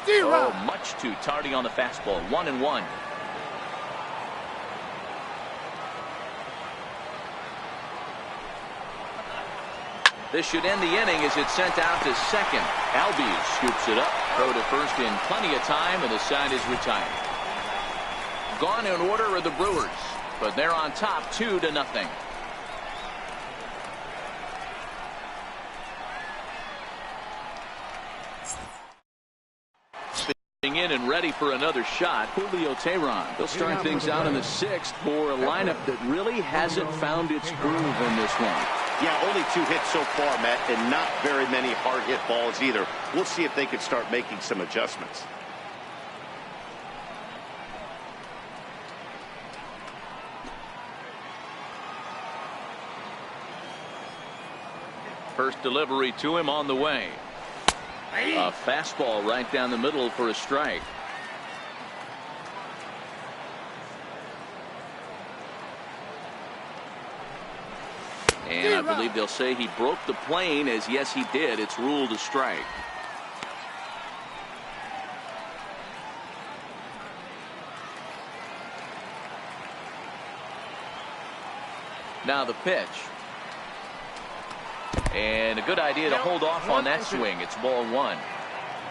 S1: Oh, much too tardy on the fastball. 1-1. This should end the inning as it's sent out to second. Albies scoops it up. Throw to first in plenty of time, and the side is retired. Gone in order are the Brewers, but they're on top 2-0. Spinning in and ready for another shot, Julio Tehran. They'll start things out in the 6th for a lineup that really hasn't found its groove in this one.
S2: Yeah, only 2 hits so far, Matt, and not very many hard hit balls either. We'll see if they can start making some adjustments.
S1: First delivery to him on the way. A fastball right down the middle for a strike. And I believe they'll say he broke the plane, as yes he did. It's ruled a strike. Now the pitch. And a good idea to hold off on that swing. It's ball 1.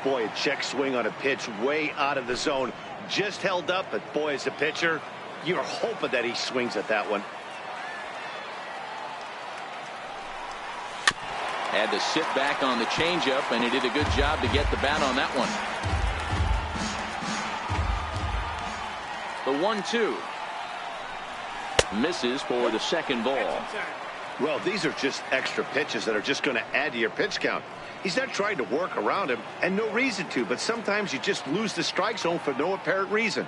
S2: Boy, a check swing on a pitch way out of the zone. Just held up, but boy, as a pitcher, you're hoping that he swings at that one.
S1: Had to sit back on the changeup, and he did a good job to get the bat on that one. The 1-2. Misses for the second ball.
S2: Well, these are just extra pitches that are just going to add to your pitch count. He's not trying to work around him, and no reason to, but sometimes you just lose the strike zone for no apparent reason.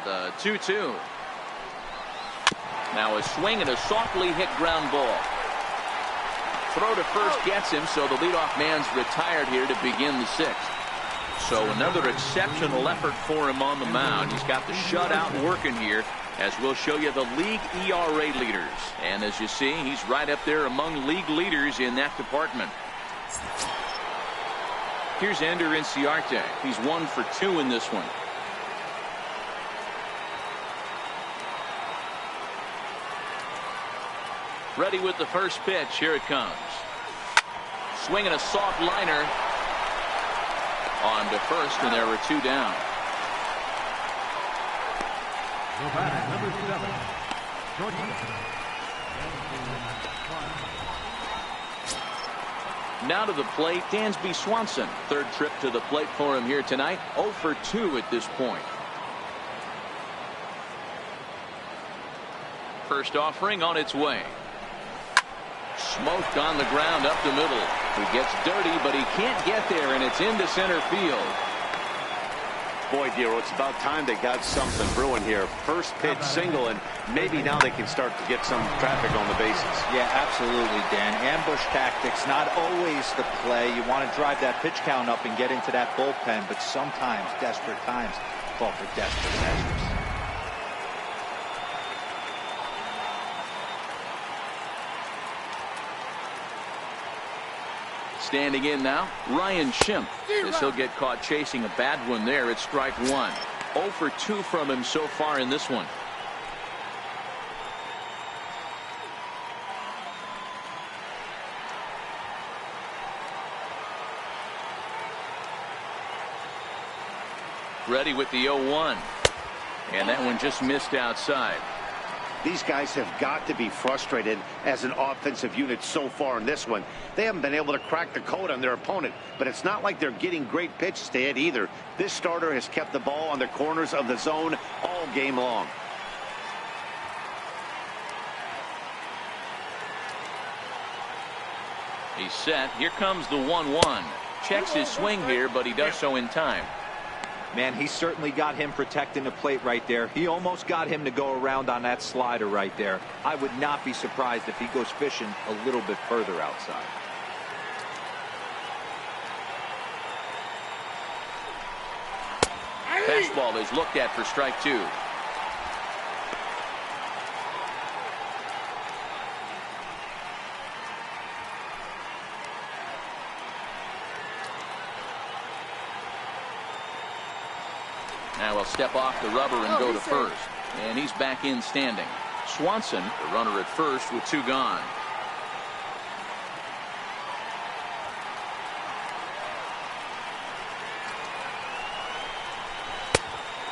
S1: The 2-2. Now a swing and a softly hit ground ball. Throw to first gets him, so the leadoff man's retired here to begin the 6th. So another exceptional effort for him on the mound. He's got the shutout working here, as we'll show you the league ERA leaders. And as you see, he's right up there among league leaders in that department. Here's Ender Inciarte. He's 1 for 2 in this one. Ready with the first pitch. Here it comes. Swinging a soft liner on to first, and there were 2 down.
S3: The batter, number 7, shortstop.
S1: Now to the plate, Dansby Swanson. 3rd trip to the plate for him here tonight. 0 for 2 at this point. First offering on its way. Smoked on the ground up the middle. He gets dirty, but he can't get there, and it's into center field.
S2: Boy, Dero, it's about time they got something brewing here. First pitch single, and maybe now they can start to get some traffic on the bases.
S4: Yeah, absolutely, Dan. Ambush tactics, not always the play. You want to drive that pitch count up and get into that bullpen, but sometimes, desperate times, call for desperate measures.
S1: Standing in now, Ryan Schimpf. As he'll get caught chasing a bad one there. It's strike 1. 0 for 2 from him so far in this one. Ready with the 0-1. And that one just missed outside.
S2: These guys have got to be frustrated as an offensive unit so far in this one. They haven't been able to crack the code on their opponent, but it's not like they're getting great pitches to hit either. This starter has kept the ball on the corners of the zone all game long.
S1: He's set. Here comes the 1-1. Checks his swing here, but he does so in time.
S4: Man, he certainly got him protecting the plate right there. He almost got him to go around on that slider right there. I would not be surprised if he goes fishing a little bit further outside.
S1: Fastball is looked at for strike 2. Now he'll step off the rubber and go to first. And he's back in standing. Swanson, the runner at first with 2 gone.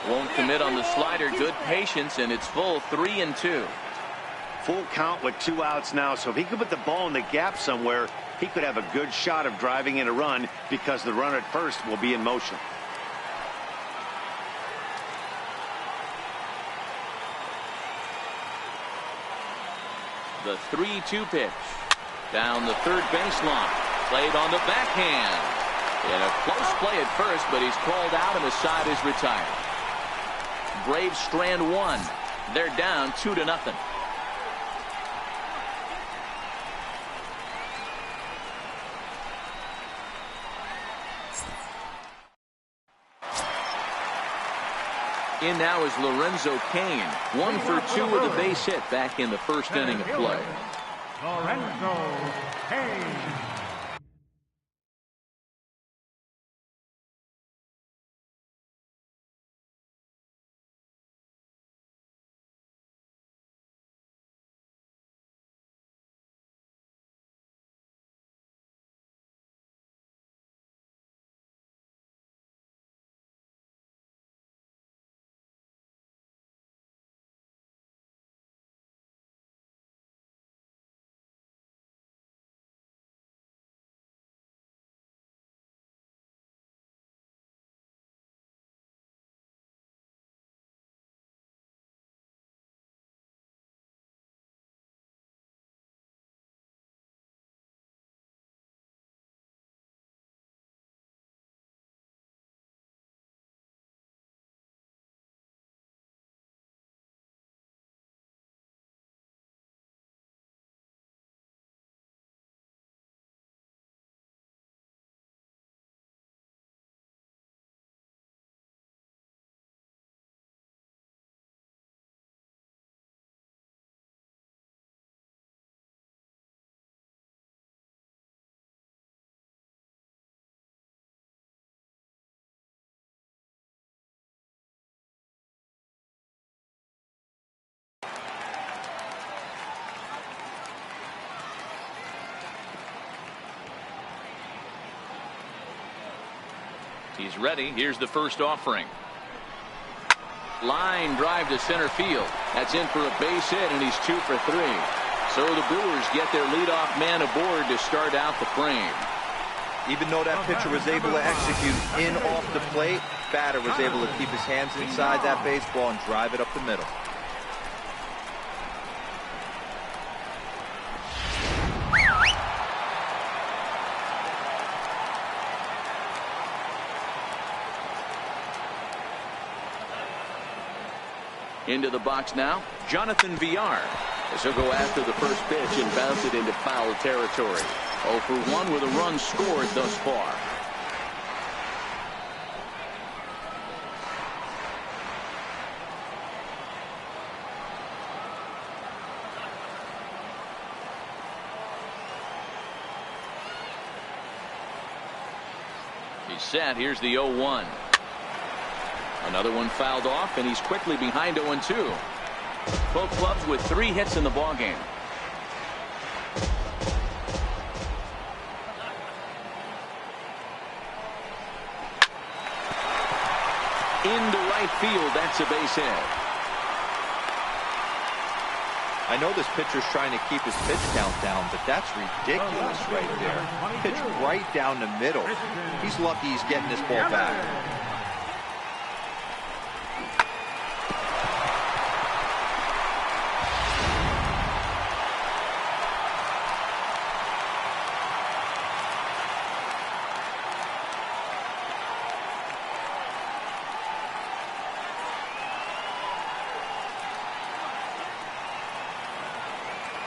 S1: Won't commit on the slider. Good patience, and it's full 3-2.
S2: Full count with 2 outs now, so if he could put the ball in the gap somewhere, he could have a good shot of driving in a run because the runner at first will be in motion.
S1: The 3-2 pitch. Down the third baseline. Played on the backhand. In a close play at first, but he's called out and the side is retired. Braves strand 1. They're down 2-0. In now is Lorenzo Cain. 1 for 2 with a base hit back in the first inning of play.
S3: Lorenzo Cain.
S1: He's ready. Here's the first offering. Line drive to center field. That's in for a base hit, and he's 2 for 3. So the Brewers get their leadoff man aboard to start out the frame.
S4: Even though that pitcher was able to execute in off the plate, batter was able to keep his hands inside that baseball and drive it up the middle.
S1: Into the box now, Jonathan Villar, as he'll go after the first pitch and bounce it into foul territory. 0 for 1 with a run scored thus far. He's set. Here's the 0-1. Another one fouled off, and he's quickly behind 0-2. Both clubs with 3 hits in the ballgame. Into right field, that's a base hit.
S4: I know this pitcher's trying to keep his pitch count down, but that's ridiculous right there. Pitch right down the middle. He's lucky he's getting this ball back.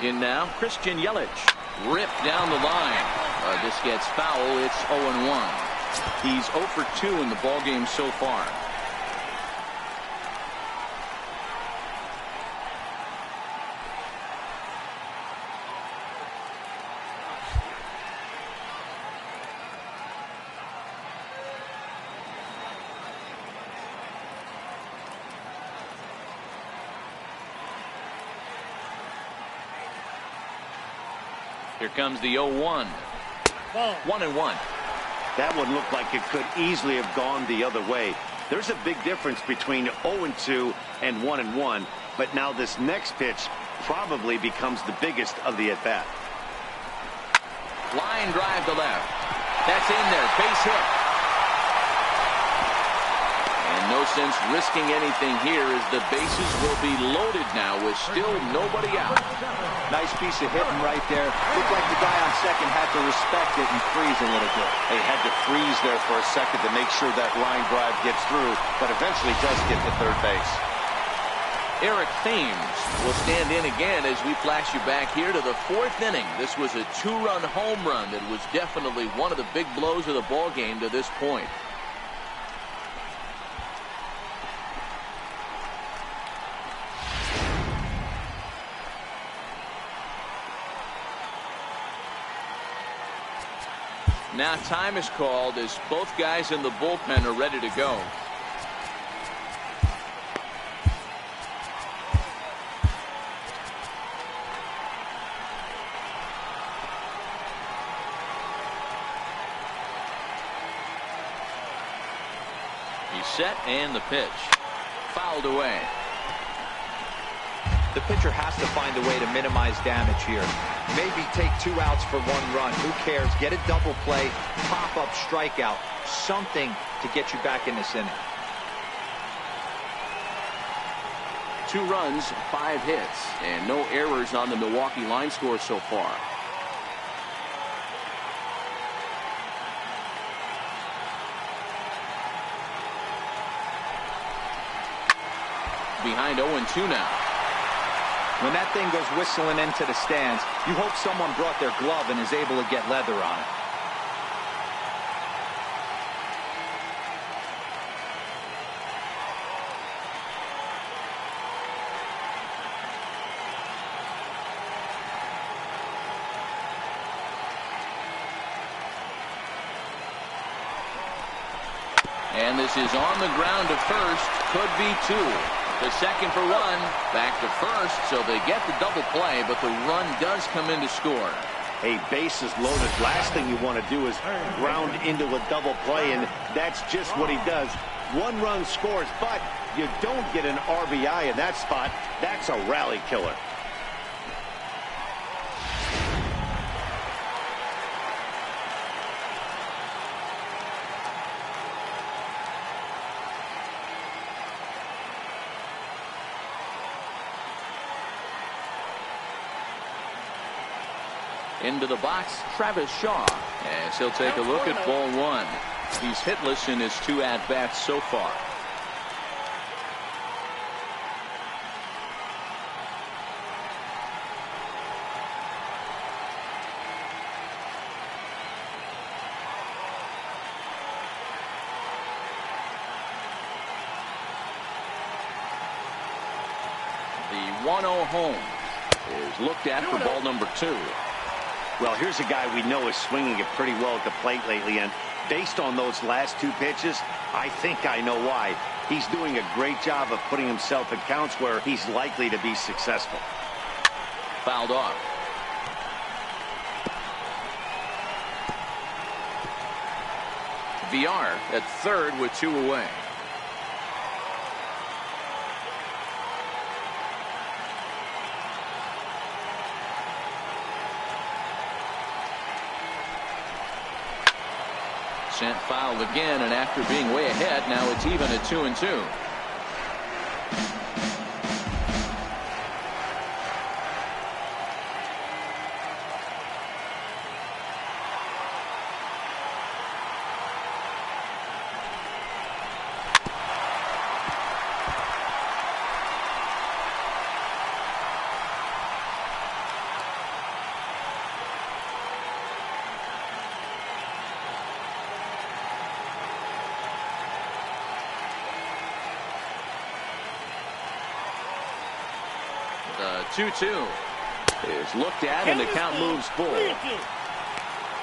S1: In now, Christian Yelich. Ripped down the line. This gets foul. It's 0-1. He's 0 for 2 in the ballgame so far. Here comes the 0-1. 1-1.
S2: That one looked like it could easily have gone the other way. There's a big difference between 0-2 and 1-1, but now this next pitch probably becomes the biggest of the at-bat.
S1: Line drive to left. That's in there. Base hit. And no sense risking anything here as the bases will be loaded now with still nobody out.
S4: Nice piece of hitting right there. Looked like the guy on second had to respect it and freeze a little bit.
S2: He had to freeze there for a second to make sure that line drive gets through, but eventually does get to third base.
S1: Eric Thames will stand in again as we flash you back here to the 4th inning. This was a 2-run home run that was definitely one of the big blows of the ball game to this point. Now time is called as both guys in the bullpen are ready to go. He's set and the pitch. Fouled away.
S4: The pitcher has to find a way to minimize damage here. Maybe take 2 outs for 1 run. Who cares? Get a double play, pop-up strikeout, something to get you back in this inning.
S1: 2 runs, 5 hits, and no errors on the Milwaukee line score so far. Behind 0-2 now.
S4: When that thing goes whistling into the stands, you hope someone brought their glove and is able to get leather on it.
S1: And this is on the ground to first. Could be 2. The second for 1. Back to first, so they get the double play, but the run does come in to score.
S2: A bases loaded. Last thing you want to do is ground into a double play, and that's just what he does. 1 run scores, but you don't get an RBI in that spot. That's a rally killer.
S1: Into the box, Travis Shaw, as he'll take a look at ball 1. He's hitless in his 2 at-bats so far. The 1-0 home is looked at for ball number 2.
S2: Well, here's a guy we know is swinging it pretty well at the plate lately, and based on those last 2 pitches, I think I know why. He's doing a great job of putting himself in counts where he's likely to be successful.
S1: Fouled off. VR at third with 2 away. 50% fouled again, and after being way ahead, now it's even at 2-2. The 2-2 is looked at, and the count moves forward.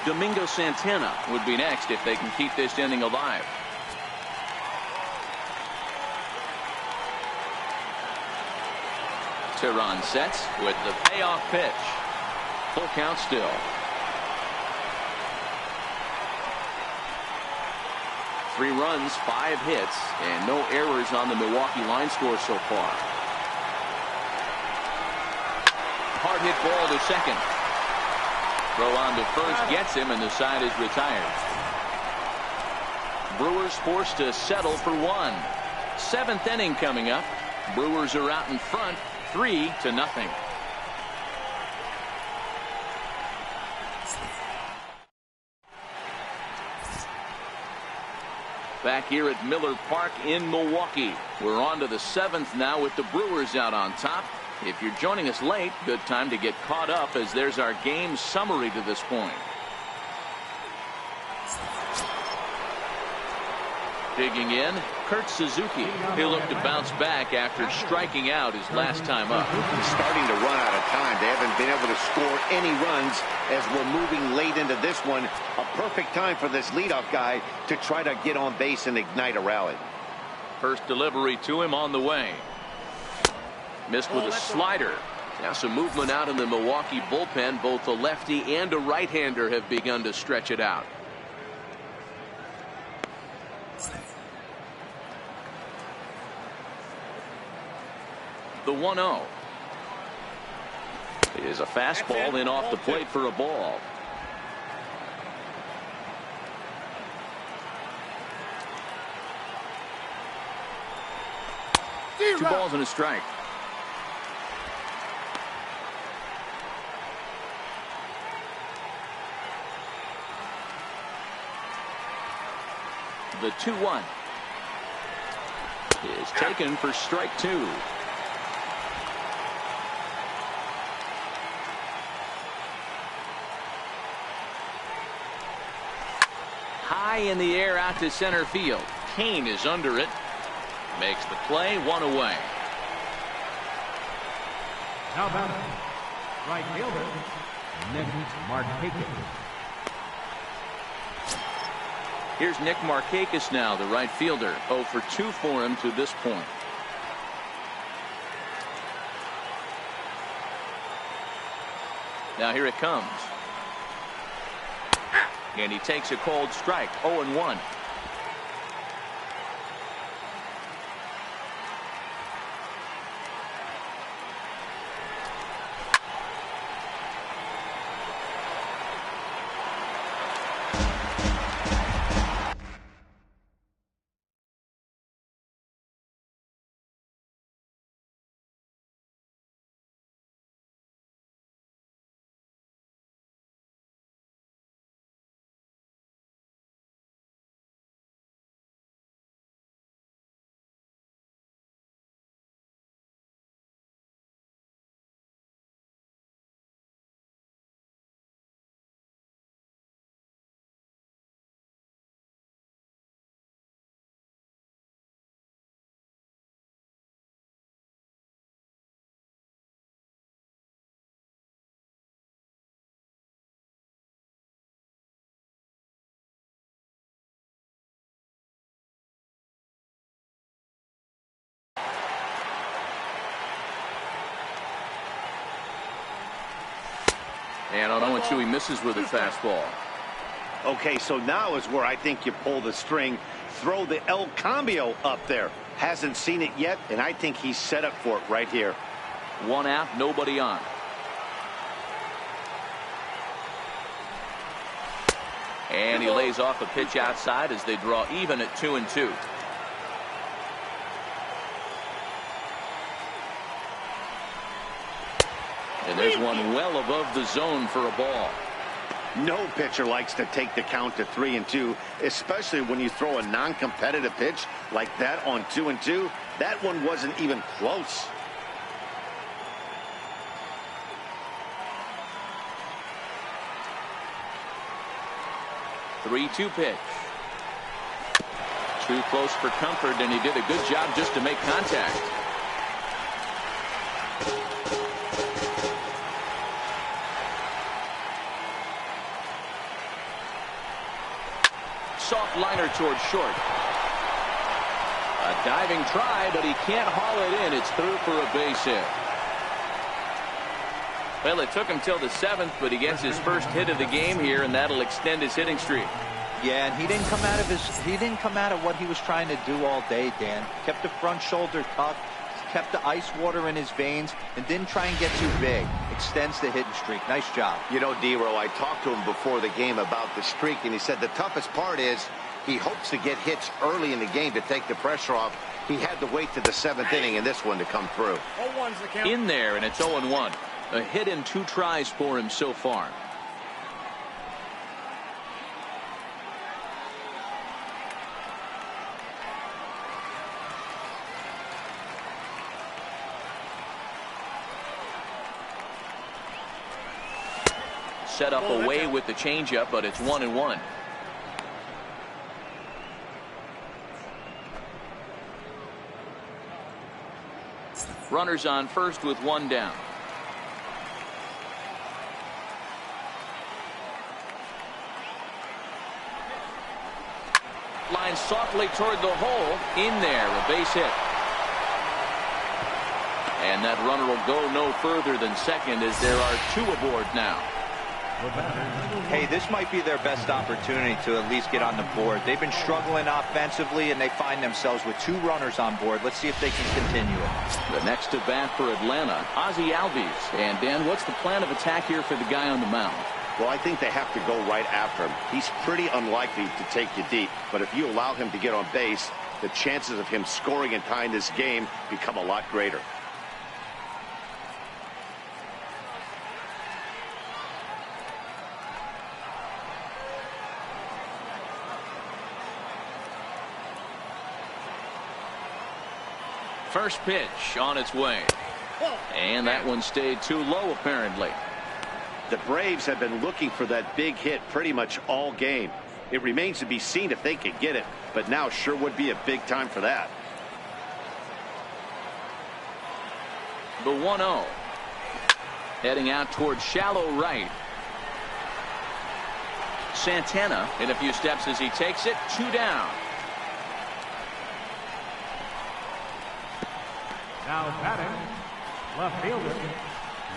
S1: Domingo Santana would be next if they can keep this inning alive. Tehran sets with the payoff pitch. Full count still. 3 runs, 5 hits, and no errors on the Milwaukee line score so far. Hard hit ball to second. Throw on to first gets him, and the side is retired. Brewers forced to settle for 1. 7th inning coming up. Brewers are out in front, 3-0. Back here at Miller Park in Milwaukee. We're on to the 7th now with the Brewers out on top. If you're joining us late, good time to get caught up, as there's our game summary to this point. Digging in, Kurt Suzuki. He'll look to bounce back after striking out his last time up.
S2: He's starting to run out of time. They haven't been able to score any runs as we're moving late into this one. A perfect time for this leadoff guy to try to get on base and ignite a rally.
S1: First delivery to him on the way. Missed with a slider. Now some movement out in the Milwaukee bullpen. Both a lefty and a right-hander have begun to stretch it out. The 1-0 is a fastball in off the plate for a ball. Two balls and a strike. The 2-1 is taken for strike 2. High in the air out to center field. Kane is under it. Makes the play, 1 away.
S3: Now batting, right fielder, Nick Markakis.
S1: Here's Nick Markakis now, the right fielder. 0 for 2 for him to this point. Now here it comes. And he takes a cold strike. 0-1. And on 0-2, he misses with a fastball.
S2: Okay, so now is where I think you pull the string. Throw the El Cambio up there. Hasn't seen it yet, and I think he's set up for it right here.
S1: 1 out, nobody on. And he lays off a pitch outside as they draw even at 2-2. And there's one well above the zone for a ball.
S2: No pitcher likes to take the count to 3-2, especially when you throw a non-competitive pitch like that on 2-2. That one wasn't even close.
S1: Three-two pitch. Too close for comfort, and he did a good job just to make contact. Soft liner towards short. A diving try, but he can't haul it in. It's through for a base hit. Well, it took him till the 7th, but he gets his first hit of the game here, and that'll extend his hitting streak.
S4: Yeah, and he didn't come out of what he was trying to do all day, Dan. Kept the front shoulder tucked, kept the ice water in his veins, and didn't try and get too big. Extends the hitting streak. Nice job.
S2: You know, D-Row, I talked to him before the game about the streak, and he said the toughest part is he hopes to get hits early in the game to take the pressure off. He had to wait to the 7th inning in this one to come through.
S1: In there, and it's 0-1. A hit in 2 tries for him so far. Set up away with the changeup, but it's 1-1. Runners on first with 1 down. Line softly toward the hole. In there, a base hit. And that runner will go no further than second as there are 2 aboard now.
S4: Hey, this might be their best opportunity to at least get on the board. They've been struggling offensively, and they find themselves with 2 runners on board. Let's see if they can continue it.
S1: The next to bat for Atlanta, Ozzie Albies. And, Dan, what's the plan of attack here for the guy on the mound?
S2: Well, I think they have to go right after him. He's pretty unlikely to take you deep, but if you allow him to get on base, the chances of him scoring and tying this game become a lot greater.
S1: First pitch on its way. And that one stayed too low, apparently.
S2: The Braves have been looking for that big hit pretty much all game. It remains to be seen if they can get it, but now sure would be a big time for that.
S1: The 1-0. Heading out towards shallow right. Santana in a few steps as he takes it. 2 down.
S3: Now batting, left fielder,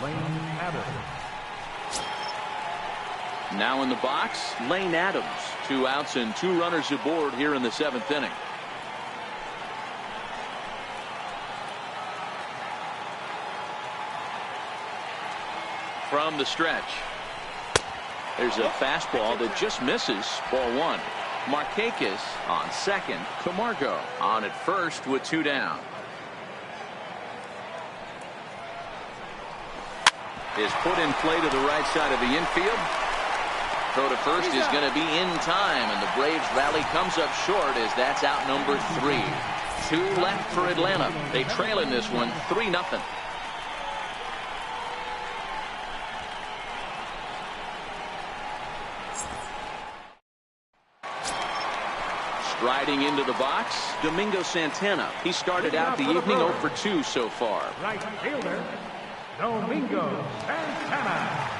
S3: Lane Adams.
S1: Now in the box, Lane Adams. 2 outs and 2 runners aboard here in the 7th inning. From the stretch. There's a fastball that just misses. Ball 1. Markakis on second. Camargo on at first with 2 down. Is put in play to the right side of the infield. Throw to first is going to be in time, and the Braves rally comes up short as that's out number 3. 2 left for Atlanta. They trail in this one 3-0. Striding into the box, Domingo Santana. He started out the evening 0 for 2 so far.
S3: Right fielder, Domingo Santana.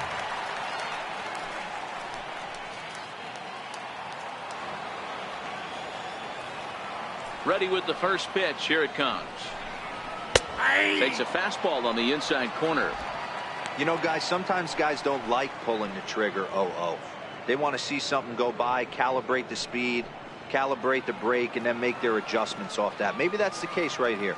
S1: Ready with the first pitch. Here it comes. Takes a fastball on the inside corner.
S4: You know, guys, sometimes guys don't like pulling the trigger 0-0. They want to see something go by, calibrate the speed, calibrate the brake, and then make their adjustments off that. Maybe that's the case right here.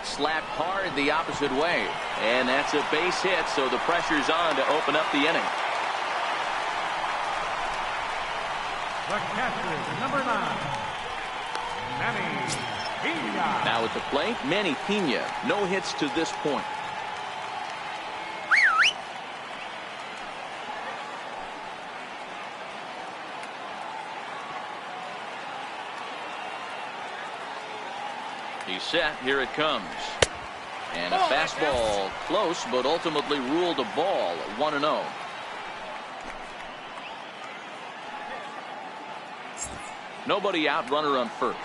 S1: slapped hard the opposite way. And that's a base hit, so the pressure's on to open up the inning.
S3: The catcher, number 9, Manny Pena.
S1: Now at the plate, Manny Pena. No hits to this point. He's set. Here it comes. And a fastball close, but ultimately ruled a ball. 1-0. Nobody out, runner on first.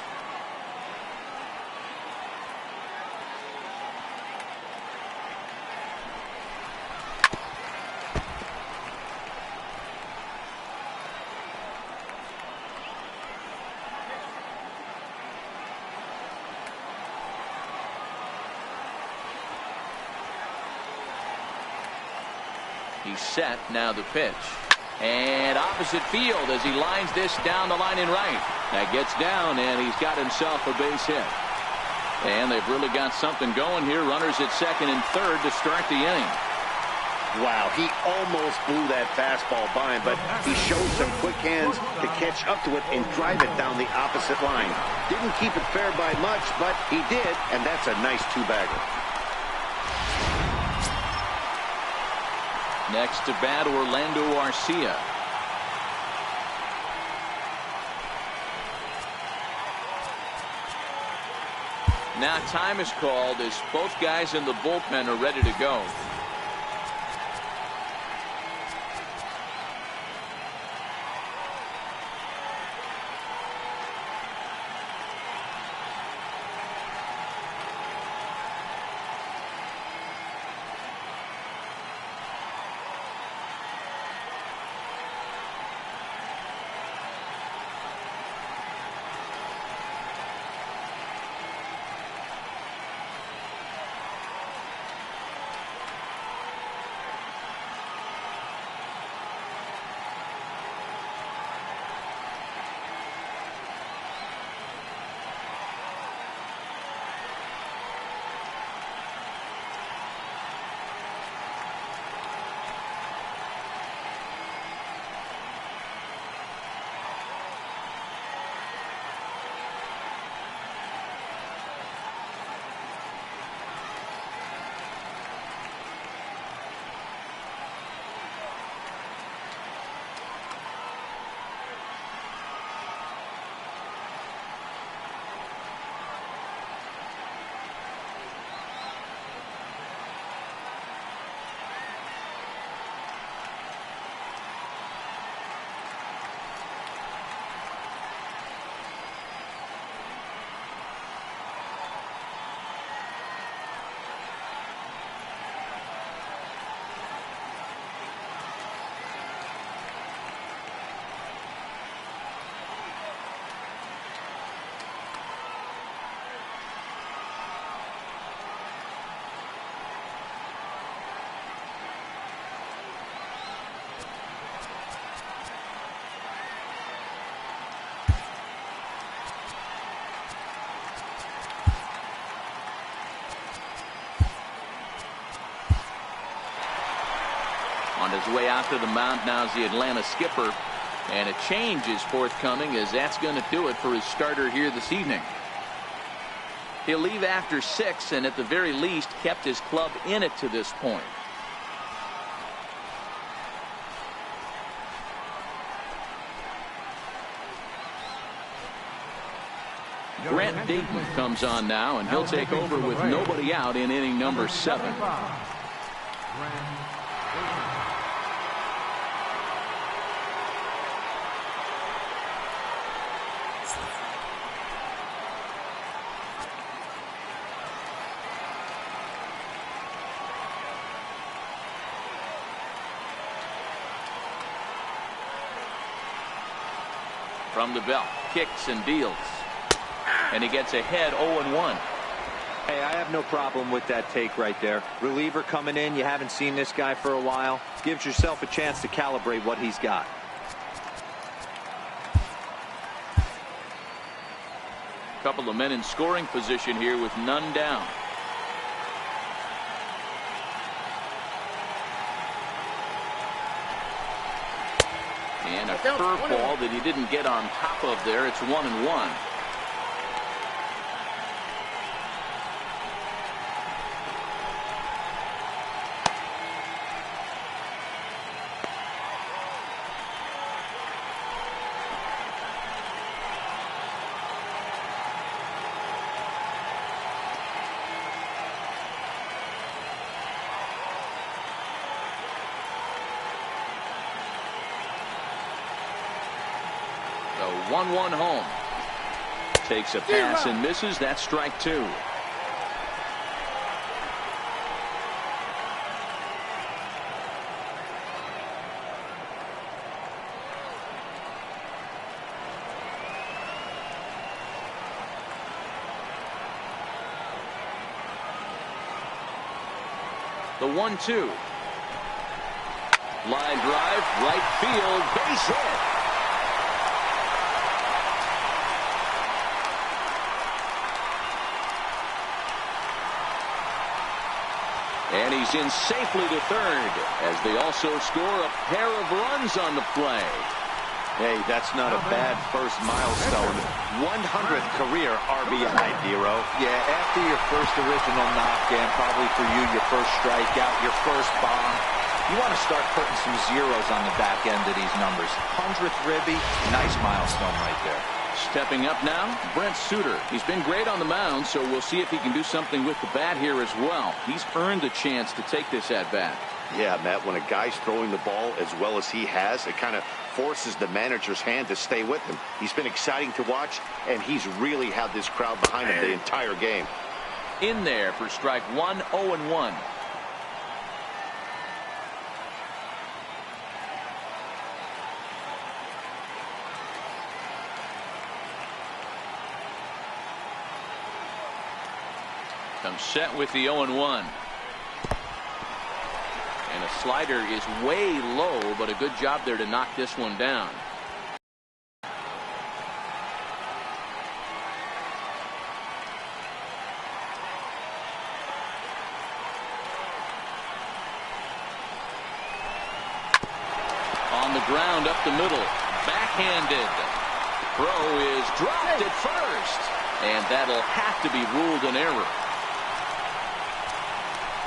S1: He's set. Now the pitch. And opposite field as he lines this down the line in right. That gets down, and he's got himself a base hit. And they've really got something going here. Runners at second and third to start the inning.
S2: Wow, he almost blew that fastball by him, but he showed some quick hands to catch up to it and drive it down the opposite line. Didn't keep it fair by much, but he did, and that's a nice two-bagger.
S1: Next to bat, Orlando Arcia. Now time is called as both guys in the bullpen are ready to go. On his way out to the mound now is the Atlanta skipper. And a change is forthcoming as that's going to do it for his starter here this evening. He'll leave after 6 and at the very least kept his club in it to this point. Grant Dayton comes on now, and he'll take over with nobody out in inning number 7. From the belt, kicks and deals. And he gets ahead 0-1.
S4: Hey, I have no problem with that take right there. Reliever coming in. You haven't seen this guy for a while. Gives yourself a chance to calibrate what he's got.
S1: Couple of men in scoring position here with none down. curveball that he didn't get on top of there. It's 1-1. The 1-1 home. Takes a pass and misses. That's strike two. The 1-2. Line drive, right field, base hit. And he's in safely to third as they also score a pair of runs on the play.
S2: Hey, that's not a bad first milestone. 100th career RBI, Dero.
S4: Yeah, after your first original knock, Dan, probably for you, your first strikeout, your first bomb, you want to start putting some zeros on the back end of these numbers. 100th ribby, nice milestone right there.
S1: Stepping up now, Brent Suter. He's been great on the mound, so we'll see if he can do something with the bat here as well. He's earned a chance to take this at-bat.
S2: Yeah, Matt, when a guy's throwing the ball as well as he has, it kind of forces the manager's hand to stay with him. He's been exciting to watch, and he's really had this crowd behind him the entire game.
S1: In there for strike one, 0-1. Comes set with the 0-1. And a slider is way low, but a good job there to knock this one down. On the ground up the middle. Backhanded. Throw is dropped at first. And that'll have to be ruled an error.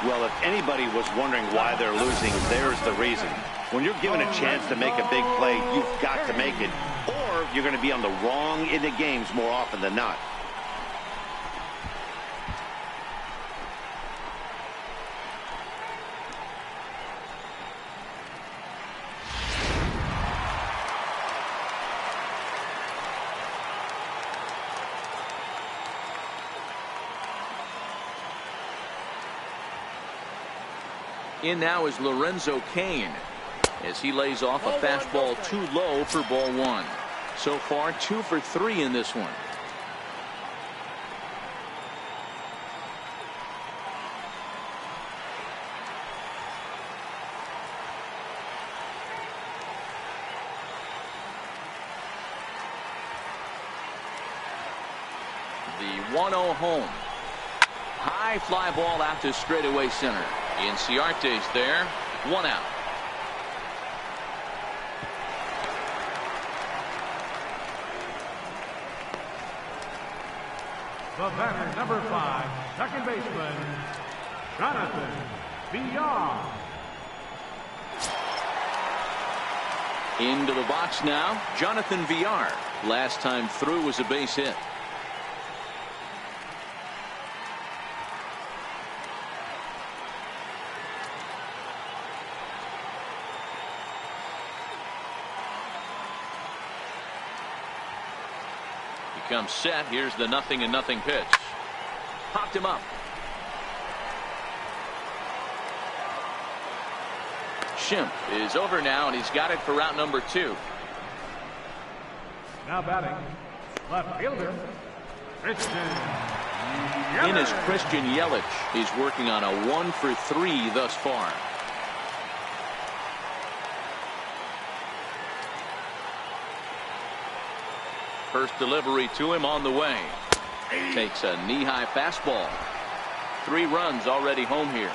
S2: Well, if anybody was wondering why they're losing, there's the reason. When you're given a chance to make a big play, you've got to make it, or you're going to be on the wrong end of games more often than not.
S1: In now is Lorenzo Cain as he lays off a fastball too low for ball one. So far 2 for 3 in this one. The 1-0 home. High fly ball out to straightaway center. Inciarte's there. 1 out.
S3: The batter, number 5, second baseman, Jonathan Villar.
S1: Into the box now, Jonathan Villar. Last time through was a base hit. Comes set. Here's the 0-0 pitch. Popped him up. Schimpf is over now, and he's got it for route number 2.
S3: Now batting, left fielder, Christian Yelich.
S1: In is Christian Yelich. He's working on a 1 for 3 thus far. First delivery to him on the way. Takes a knee-high fastball. 3 runs already home here.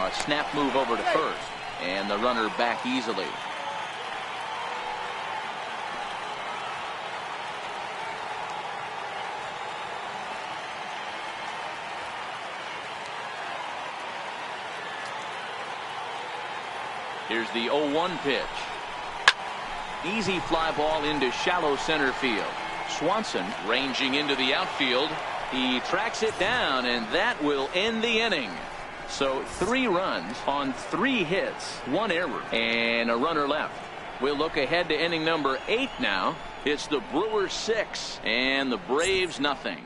S1: a snap move over to first. And the runner back easily. Here's the 0-1 pitch. Easy fly ball into shallow center field. Swanson ranging into the outfield. He tracks it down, and that will end the inning. So 3 runs on 3 hits, 1 error, and a runner left. We'll look ahead to inning number 8 now. It's the Brewers 6 and the Braves nothing.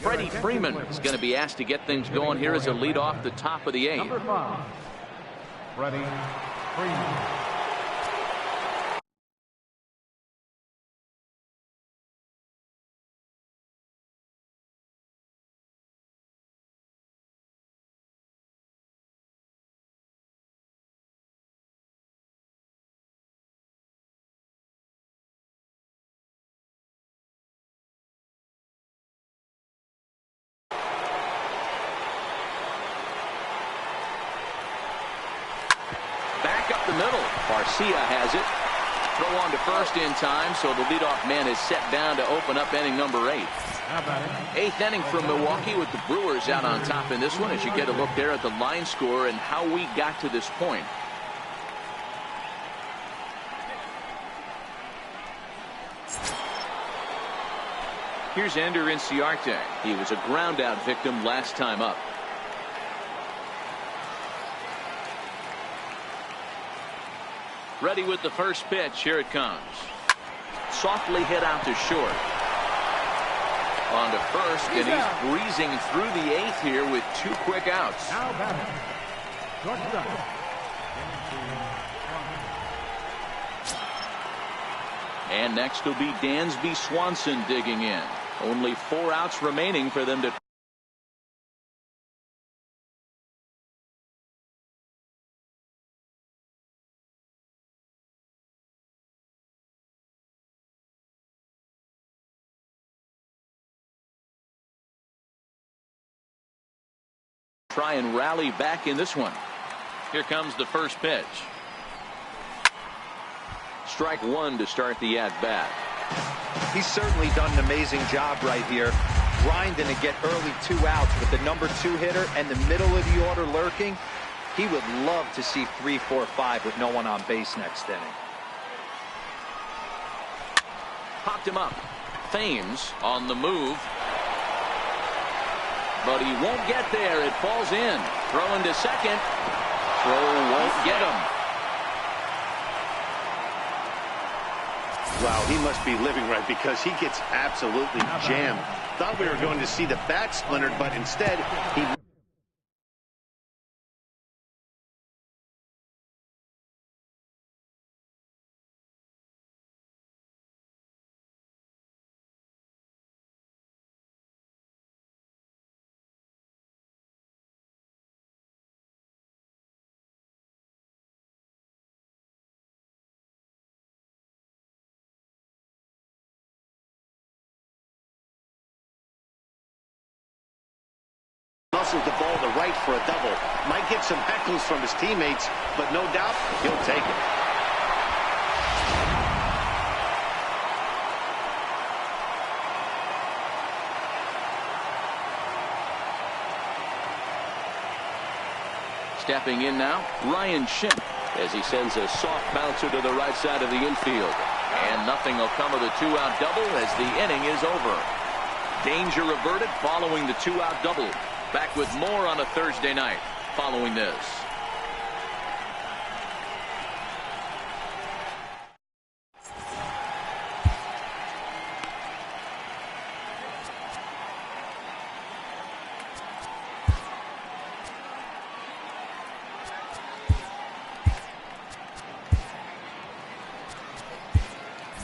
S1: Freddie Freeman is going to be asked to get things going here as a lead off the top of the 8th.
S3: Number 5, Freddie Freeman.
S1: Up the middle. Garcia has it. Throw on to first in time, so the leadoff man is set down to open up inning number 8. 8th inning from Milwaukee with the Brewers out on top in this one as you get a look there at the line score and how we got to this point. Here's Ender Inciarte. He was a ground out victim last time up. Ready with the first pitch. Here it comes. Softly hit out to short. On to first, and he's breezing through the 8th here with 2 quick outs.
S3: Now batting, shortstop.
S1: And next will be Dansby Swanson digging in. Only 4 outs remaining for them to try and rally back in this one. Here comes the first pitch. Strike 1 to start the at-bat.
S4: He's certainly done an amazing job right here, grinding to get early 2 outs with the number 2 hitter and the middle of the order lurking. He would love to see 3, 4, 5 with no one on base next inning.
S1: Popped him up. Thames on the move. But he won't get there. It falls in. Throwing to second. Throw won't get him.
S2: Wow, he must be living right because he gets absolutely jammed. Thought we were going to see the bat splintered, but instead he... muscles the ball to right for a double. Might get some heckles from his teammates, but no doubt he'll take it.
S1: Stepping in now, Ryan Schimpf,
S6: as he sends a soft bouncer to the right side of the infield.
S1: And nothing will come of the 2-out double as the inning is over. Danger averted following the 2-out double. Back with more on a Thursday night following this.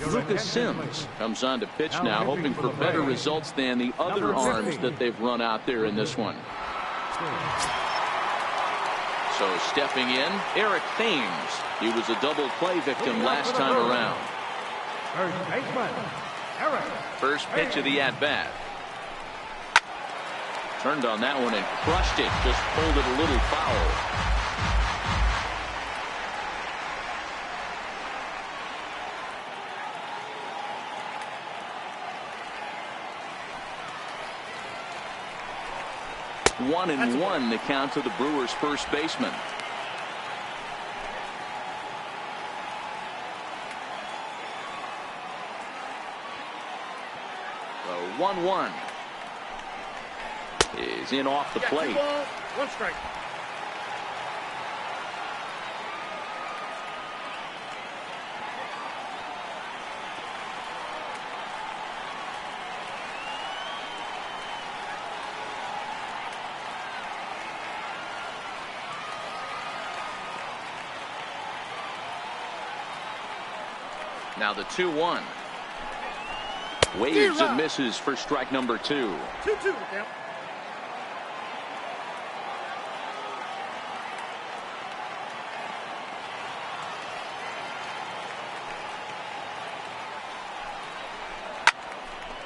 S1: Lucas Sims comes on to pitch now, hoping for better results than the other arms that they've run out there in this one. So stepping in, Eric Thames. He was a double play victim last time around. First pitch of the at-bat. Turned on that one and crushed it. Just pulled it a little foul. One and one, the count to the Brewers' first baseman. The 1-1 is in off the plate.
S5: 2 balls, 1 strike.
S1: Now the 2-1. Waves and misses for strike number 2.
S5: 2-2 now.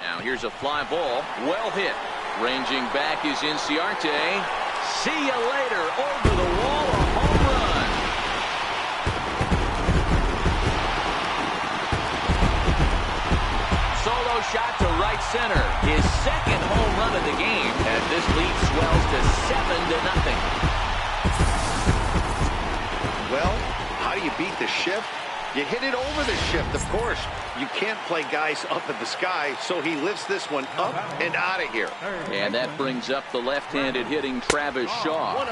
S1: Now here's a fly ball. Well hit. Ranging back is Inciarte. See you later. Over the wall. A home run. Solo shot to right center. His second home run of the game as this lead swells to 7-0.
S2: Well, how do you beat the shift? You hit it over the shift, of course. You can't play guys up in the sky, so he lifts this one up and out of here.
S1: And that brings up the left-handed hitting Travis Shaw,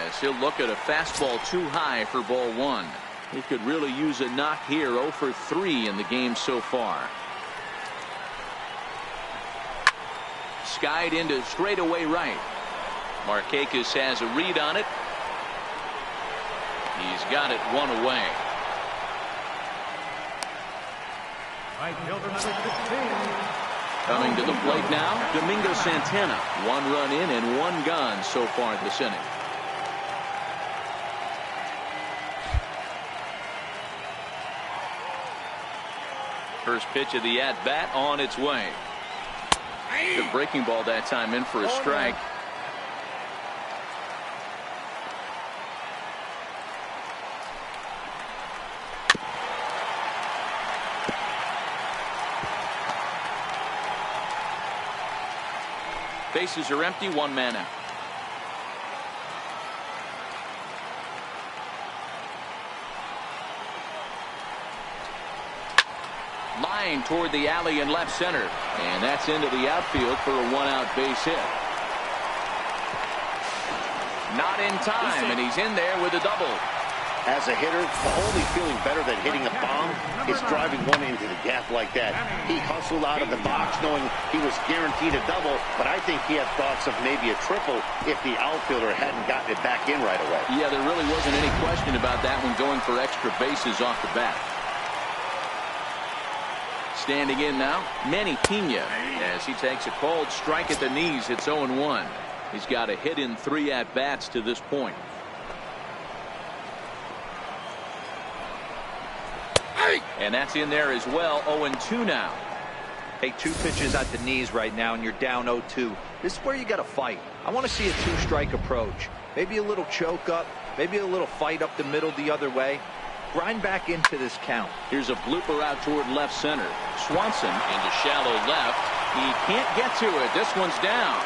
S1: as he'll look at a fastball too high for ball 1. He could really use a knock here. 0 for 3 in the game so far. Skied into straightaway right. Markakis has a read on it. He's got it 1 away. Coming to the plate now, Domingo Santana. 1 run in and 1 gone so far this inning. First pitch of the at-bat on its way. The breaking ball that time in for a strike. Bases are empty, 1 man out. Line toward the alley in left center. And that's into the outfield for a 1-out base hit. Not in time, and he's in there with a double.
S2: As a hitter, the only feeling better than hitting a bomb is driving one into the gap like that. He hustled out of the box knowing he was guaranteed a double, but I think he had thoughts of maybe a triple if the outfielder hadn't gotten it back in right away.
S1: Yeah, there really wasn't any question about that one, going for extra bases off the bat. Standing in now, Manny Pena, as he takes a called strike at the knees. It's 0-1. He's got a hit in 3 at-bats to this point. And that's in there as well. 0-2 now.
S4: Hey, 2 pitches at the knees right now, and you're down 0-2. This is where you got to fight. I want to see a 2-strike approach. Maybe a little choke up, maybe a little fight up the middle the other way. Grind back into this count.
S1: Here's a blooper out toward left center. Swanson into shallow left. He can't get to it. This one's down.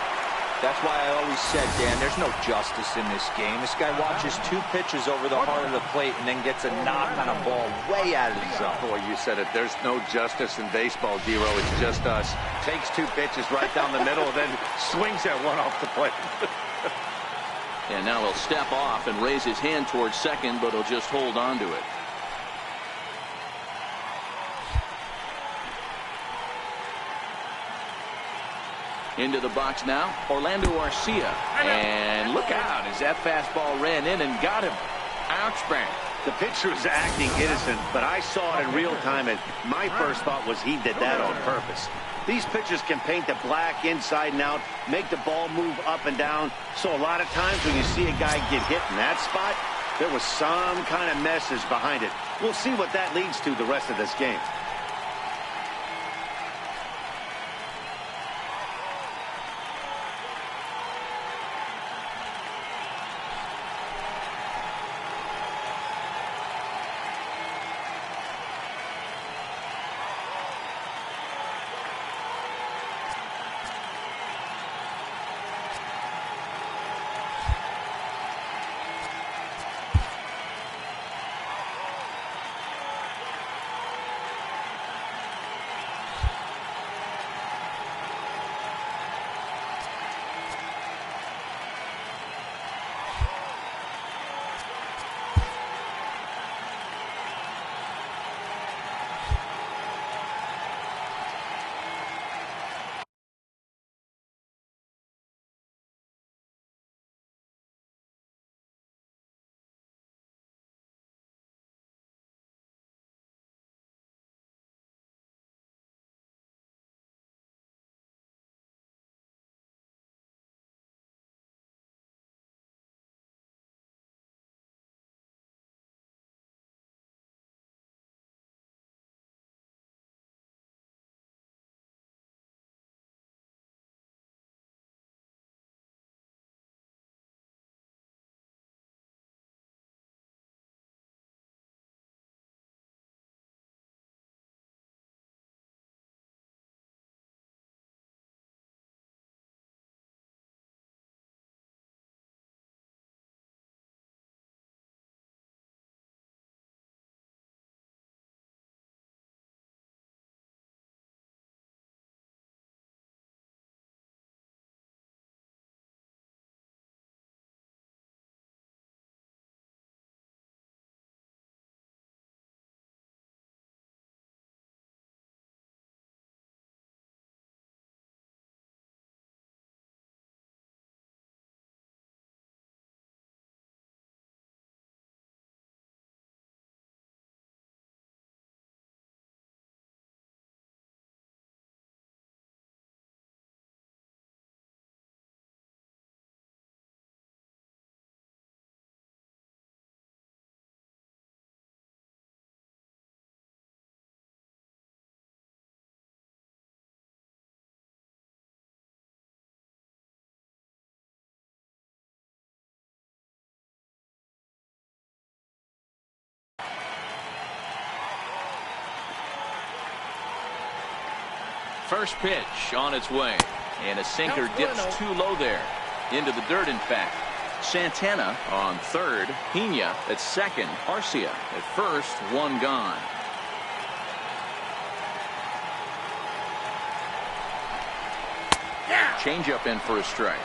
S4: That's why I always said, Dan, there's no justice in this game. This guy watches 2 pitches over the heart of the plate and then gets a knock on a ball way out of the zone.
S2: Boy, you said it. There's no justice in baseball, Dero. It's just us. Takes 2 pitches right down the middle and then swings at one off the plate.
S1: And now he'll step off and raise his hand towards second, but he'll just hold on to it. Into the box now, Orlando Arcia. And look out as that fastball ran in and got him. Ouch, bang.
S2: The pitcher is acting innocent, but I saw it in real time, and my first thought was he did that on purpose. These pitchers can paint the black inside and out, make the ball move up and down. So a lot of times when you see a guy get hit in that spot, there was some kind of message behind it. We'll see what that leads to the rest of this game.
S1: First pitch on its way. And a sinker dips too low there. Into the dirt, in fact. Santana on third. Pena at second. Arcia at first. One gone. Changeup in for a strike.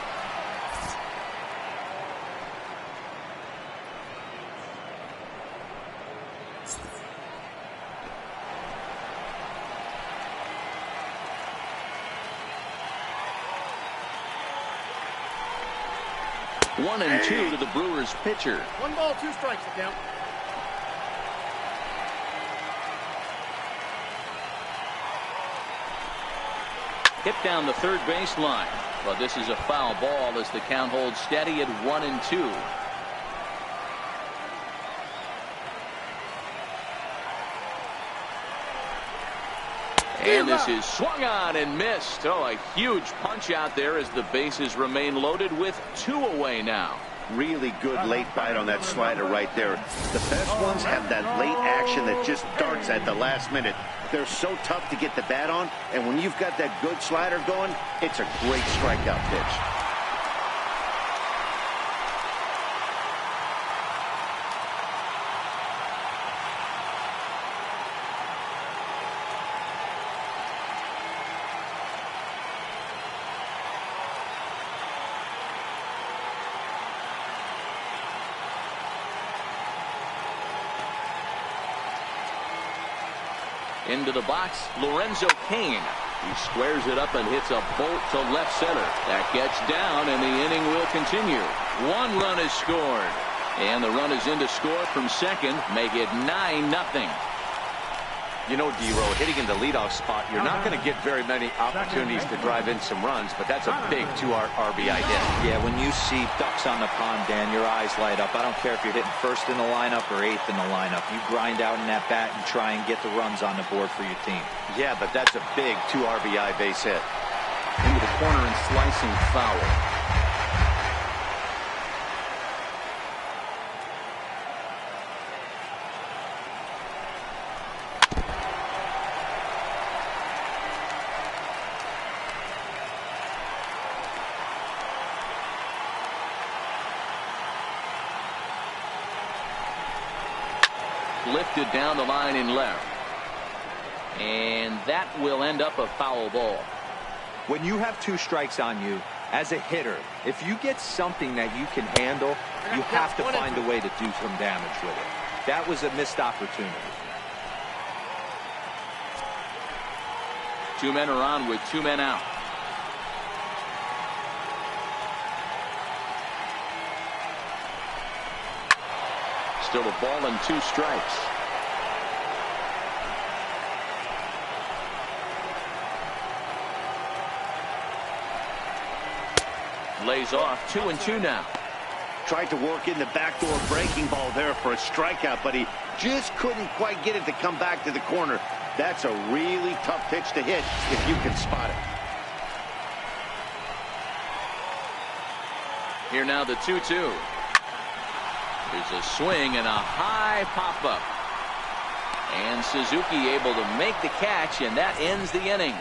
S1: One and two to the Brewers pitcher.
S5: 1 ball, 2 strikes, the count.
S1: Hit down the third base line. But this is a foul ball as the count holds steady at 1 and 2. And this is swung on and missed. Oh, a huge punch out there as the bases remain loaded with 2 away now.
S2: Really good late bite on that slider right there. The best ones have that late action that just darts at the last minute. They're so tough to get the bat on, and when you've got that good slider going, it's a great strikeout pitch.
S1: Into the box, Lorenzo Cain. He squares it up and hits a bolt to left center. That gets down, and the inning will continue. 1 run is scored. And the run is in to score from second, make it 9-0.
S2: You know, D-Row, hitting in the leadoff spot, you're not going to get very many opportunities to drive in some runs, but that's a big 2 RBI hit.
S4: Yeah, when you see ducks on the pond, Dan, your eyes light up. I don't care if you're hitting first in the lineup or 8th in the lineup. You grind out in that bat and try and get the runs on the board for your team.
S2: Yeah, but that's a big 2 RBI base hit.
S1: Into the corner and slicing foul. Lifted down the line in left. And that will end up a foul ball.
S4: When you have 2 strikes on you, as a hitter, if you get something that you can handle, you have to find a way to do some damage with it. That was a missed opportunity.
S1: 2 men are on with 2 men out. Still a ball and 2 strikes. Lays off 2-2 now.
S2: Tried to work in the backdoor breaking ball there for a strikeout, but he just couldn't quite get it to come back to the corner. That's a really tough pitch to hit if you can spot it.
S1: Here now the 2-2. There's a swing and a high pop-up. And Suzuki able to make the catch, and that ends the inning.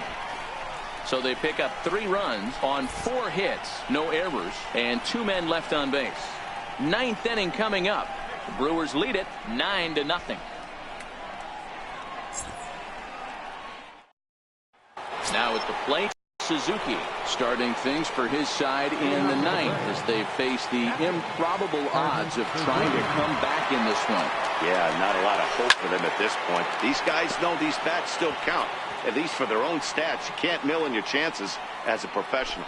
S1: So they pick up 3 runs on 4 hits, no errors, and 2 men left on base. 9th inning coming up. The Brewers lead it 9-0. Now at the plate, Suzuki starting things for his side in the 9th as they face the improbable odds of trying to come back in this one.
S2: Yeah, not a lot of hope for them at this point. These guys know these bats still count, at least for their own stats. You can't mill in your chances as a professional.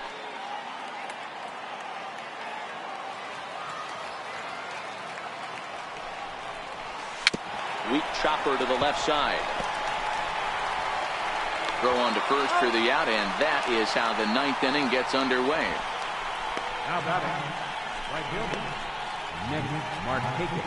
S1: Weak chopper to the left side. Throw on to first for the out, and that is how the 9th inning gets underway.
S3: Now batting, right fielder, Nick Markakis.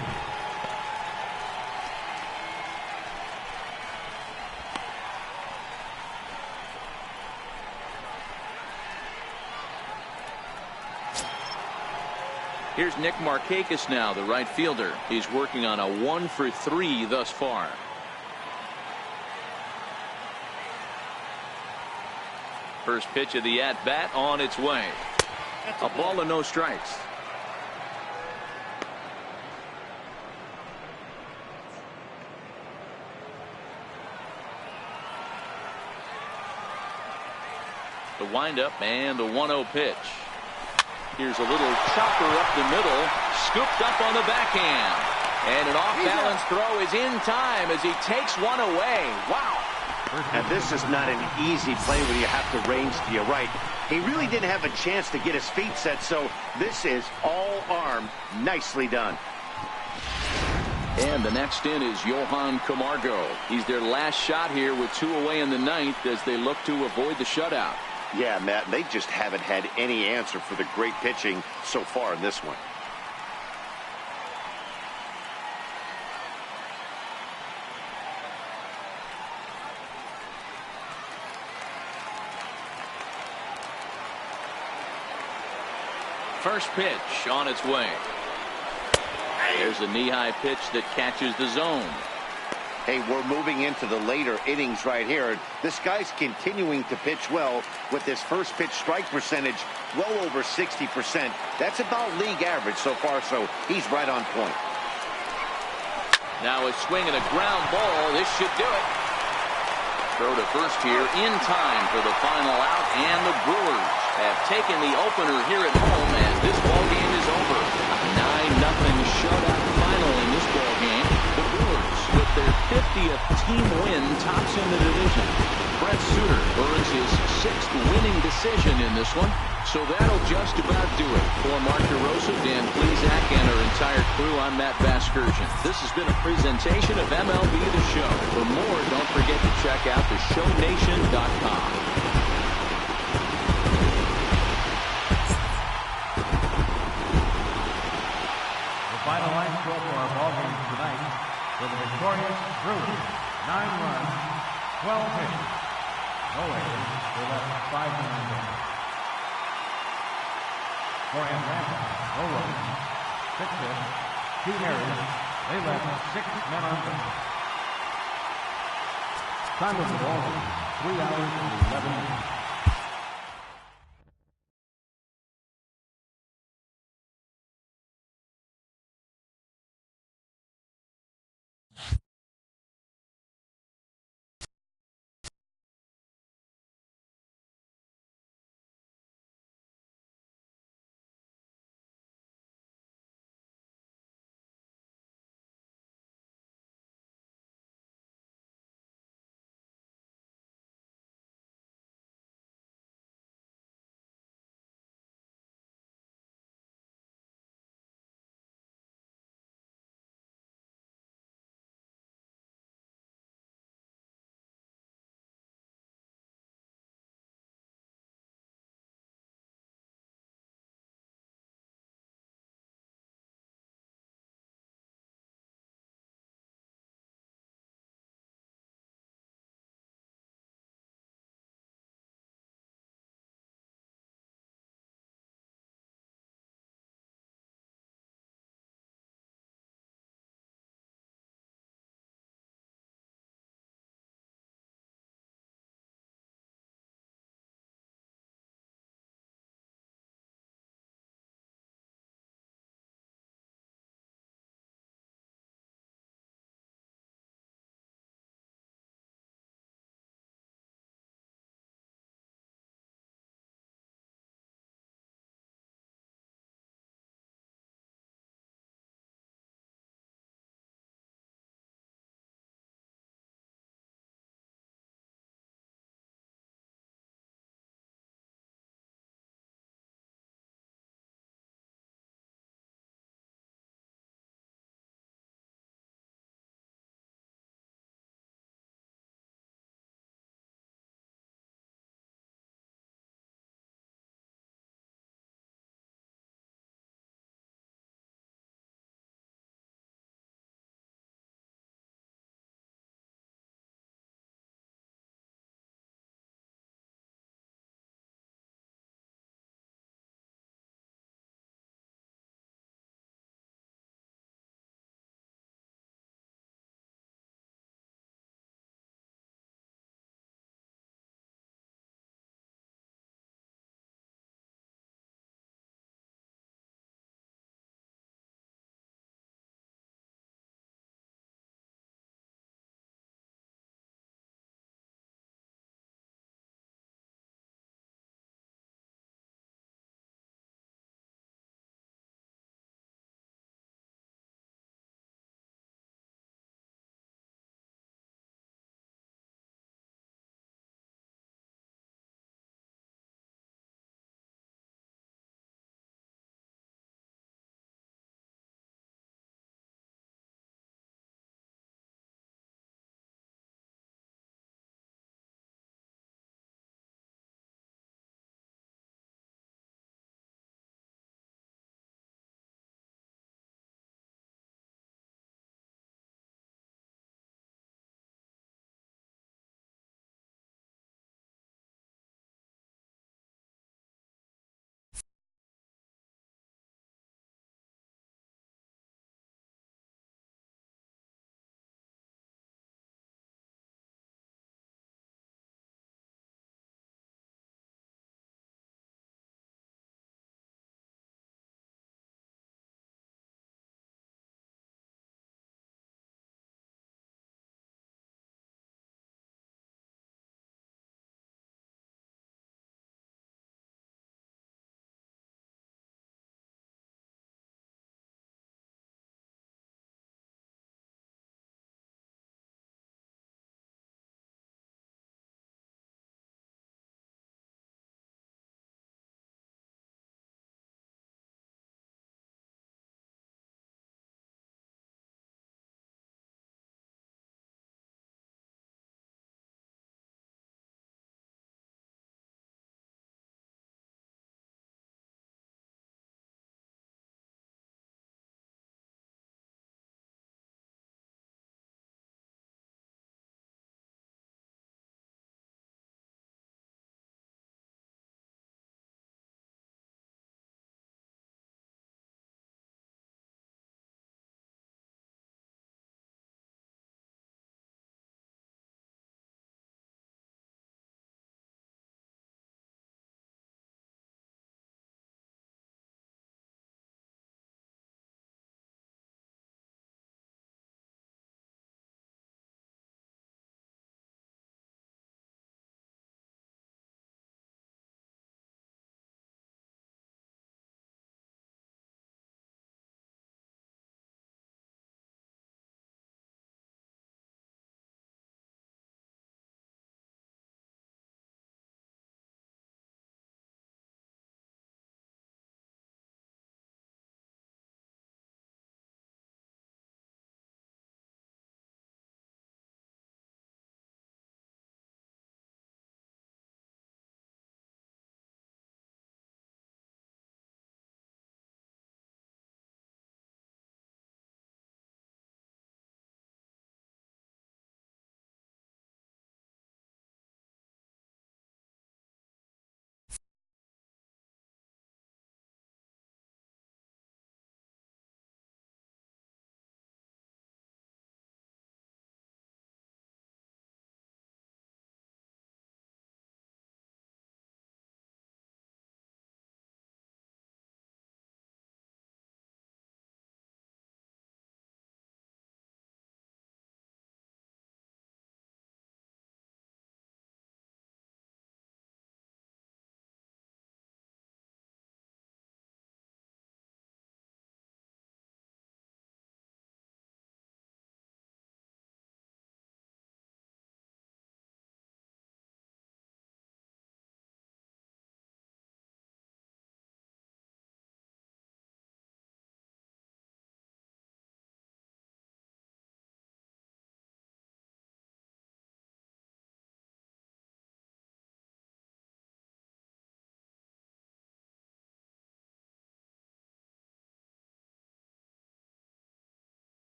S1: Here's Nick Markakis now, the right fielder. He's working on a 1 for 3 thus far. First pitch of the at-bat on its way. A ball and no strikes. The windup and the 1-0 pitch. Here's a little chopper up the middle, scooped up on the backhand. And an off-balance throw is in time as he takes one away. Wow.
S2: And this is not an easy play when you have to range to your right. He really didn't have a chance to get his feet set, so this is all arm. Nicely done.
S1: And the next in is Johan Camargo. He's their last shot here with 2 away in the 9th as they look to avoid the shutout.
S2: Yeah, Matt, they just haven't had any answer for the great pitching so far in this one.
S1: First pitch on its way. There's a knee-high pitch that catches the zone.
S2: Hey, we're moving into the later innings right here. This guy's continuing to pitch well with his first pitch strike percentage well over 60%. That's about league average so far, so he's right on point.
S1: Now a swing and a ground ball. This should do it. Throw to first here in time for the final out, and the Brewers have taken the opener here at home as this ball game is over. A 9-0 shutout final in this ball game. The Brewers with their 50th 30th team win tops in the division. Brent Suter earns his 6th winning decision in this one. So that'll just about do it. For Mark DeRosa, Dan Plesac, and our entire crew, I'm Matt Vasgersian. This has been a presentation of MLB The Show. For more, don't forget to check out theshownation.com.
S3: The final line score for our ball game tonight for the victorious Brewers, 9 runs, 12 hits. No errors. They left 5 men on base. For Atlanta, no runs, 6 hits, 2 errors. They left 6 men on base. Time of the ball game, 3 hours and 11 minutes.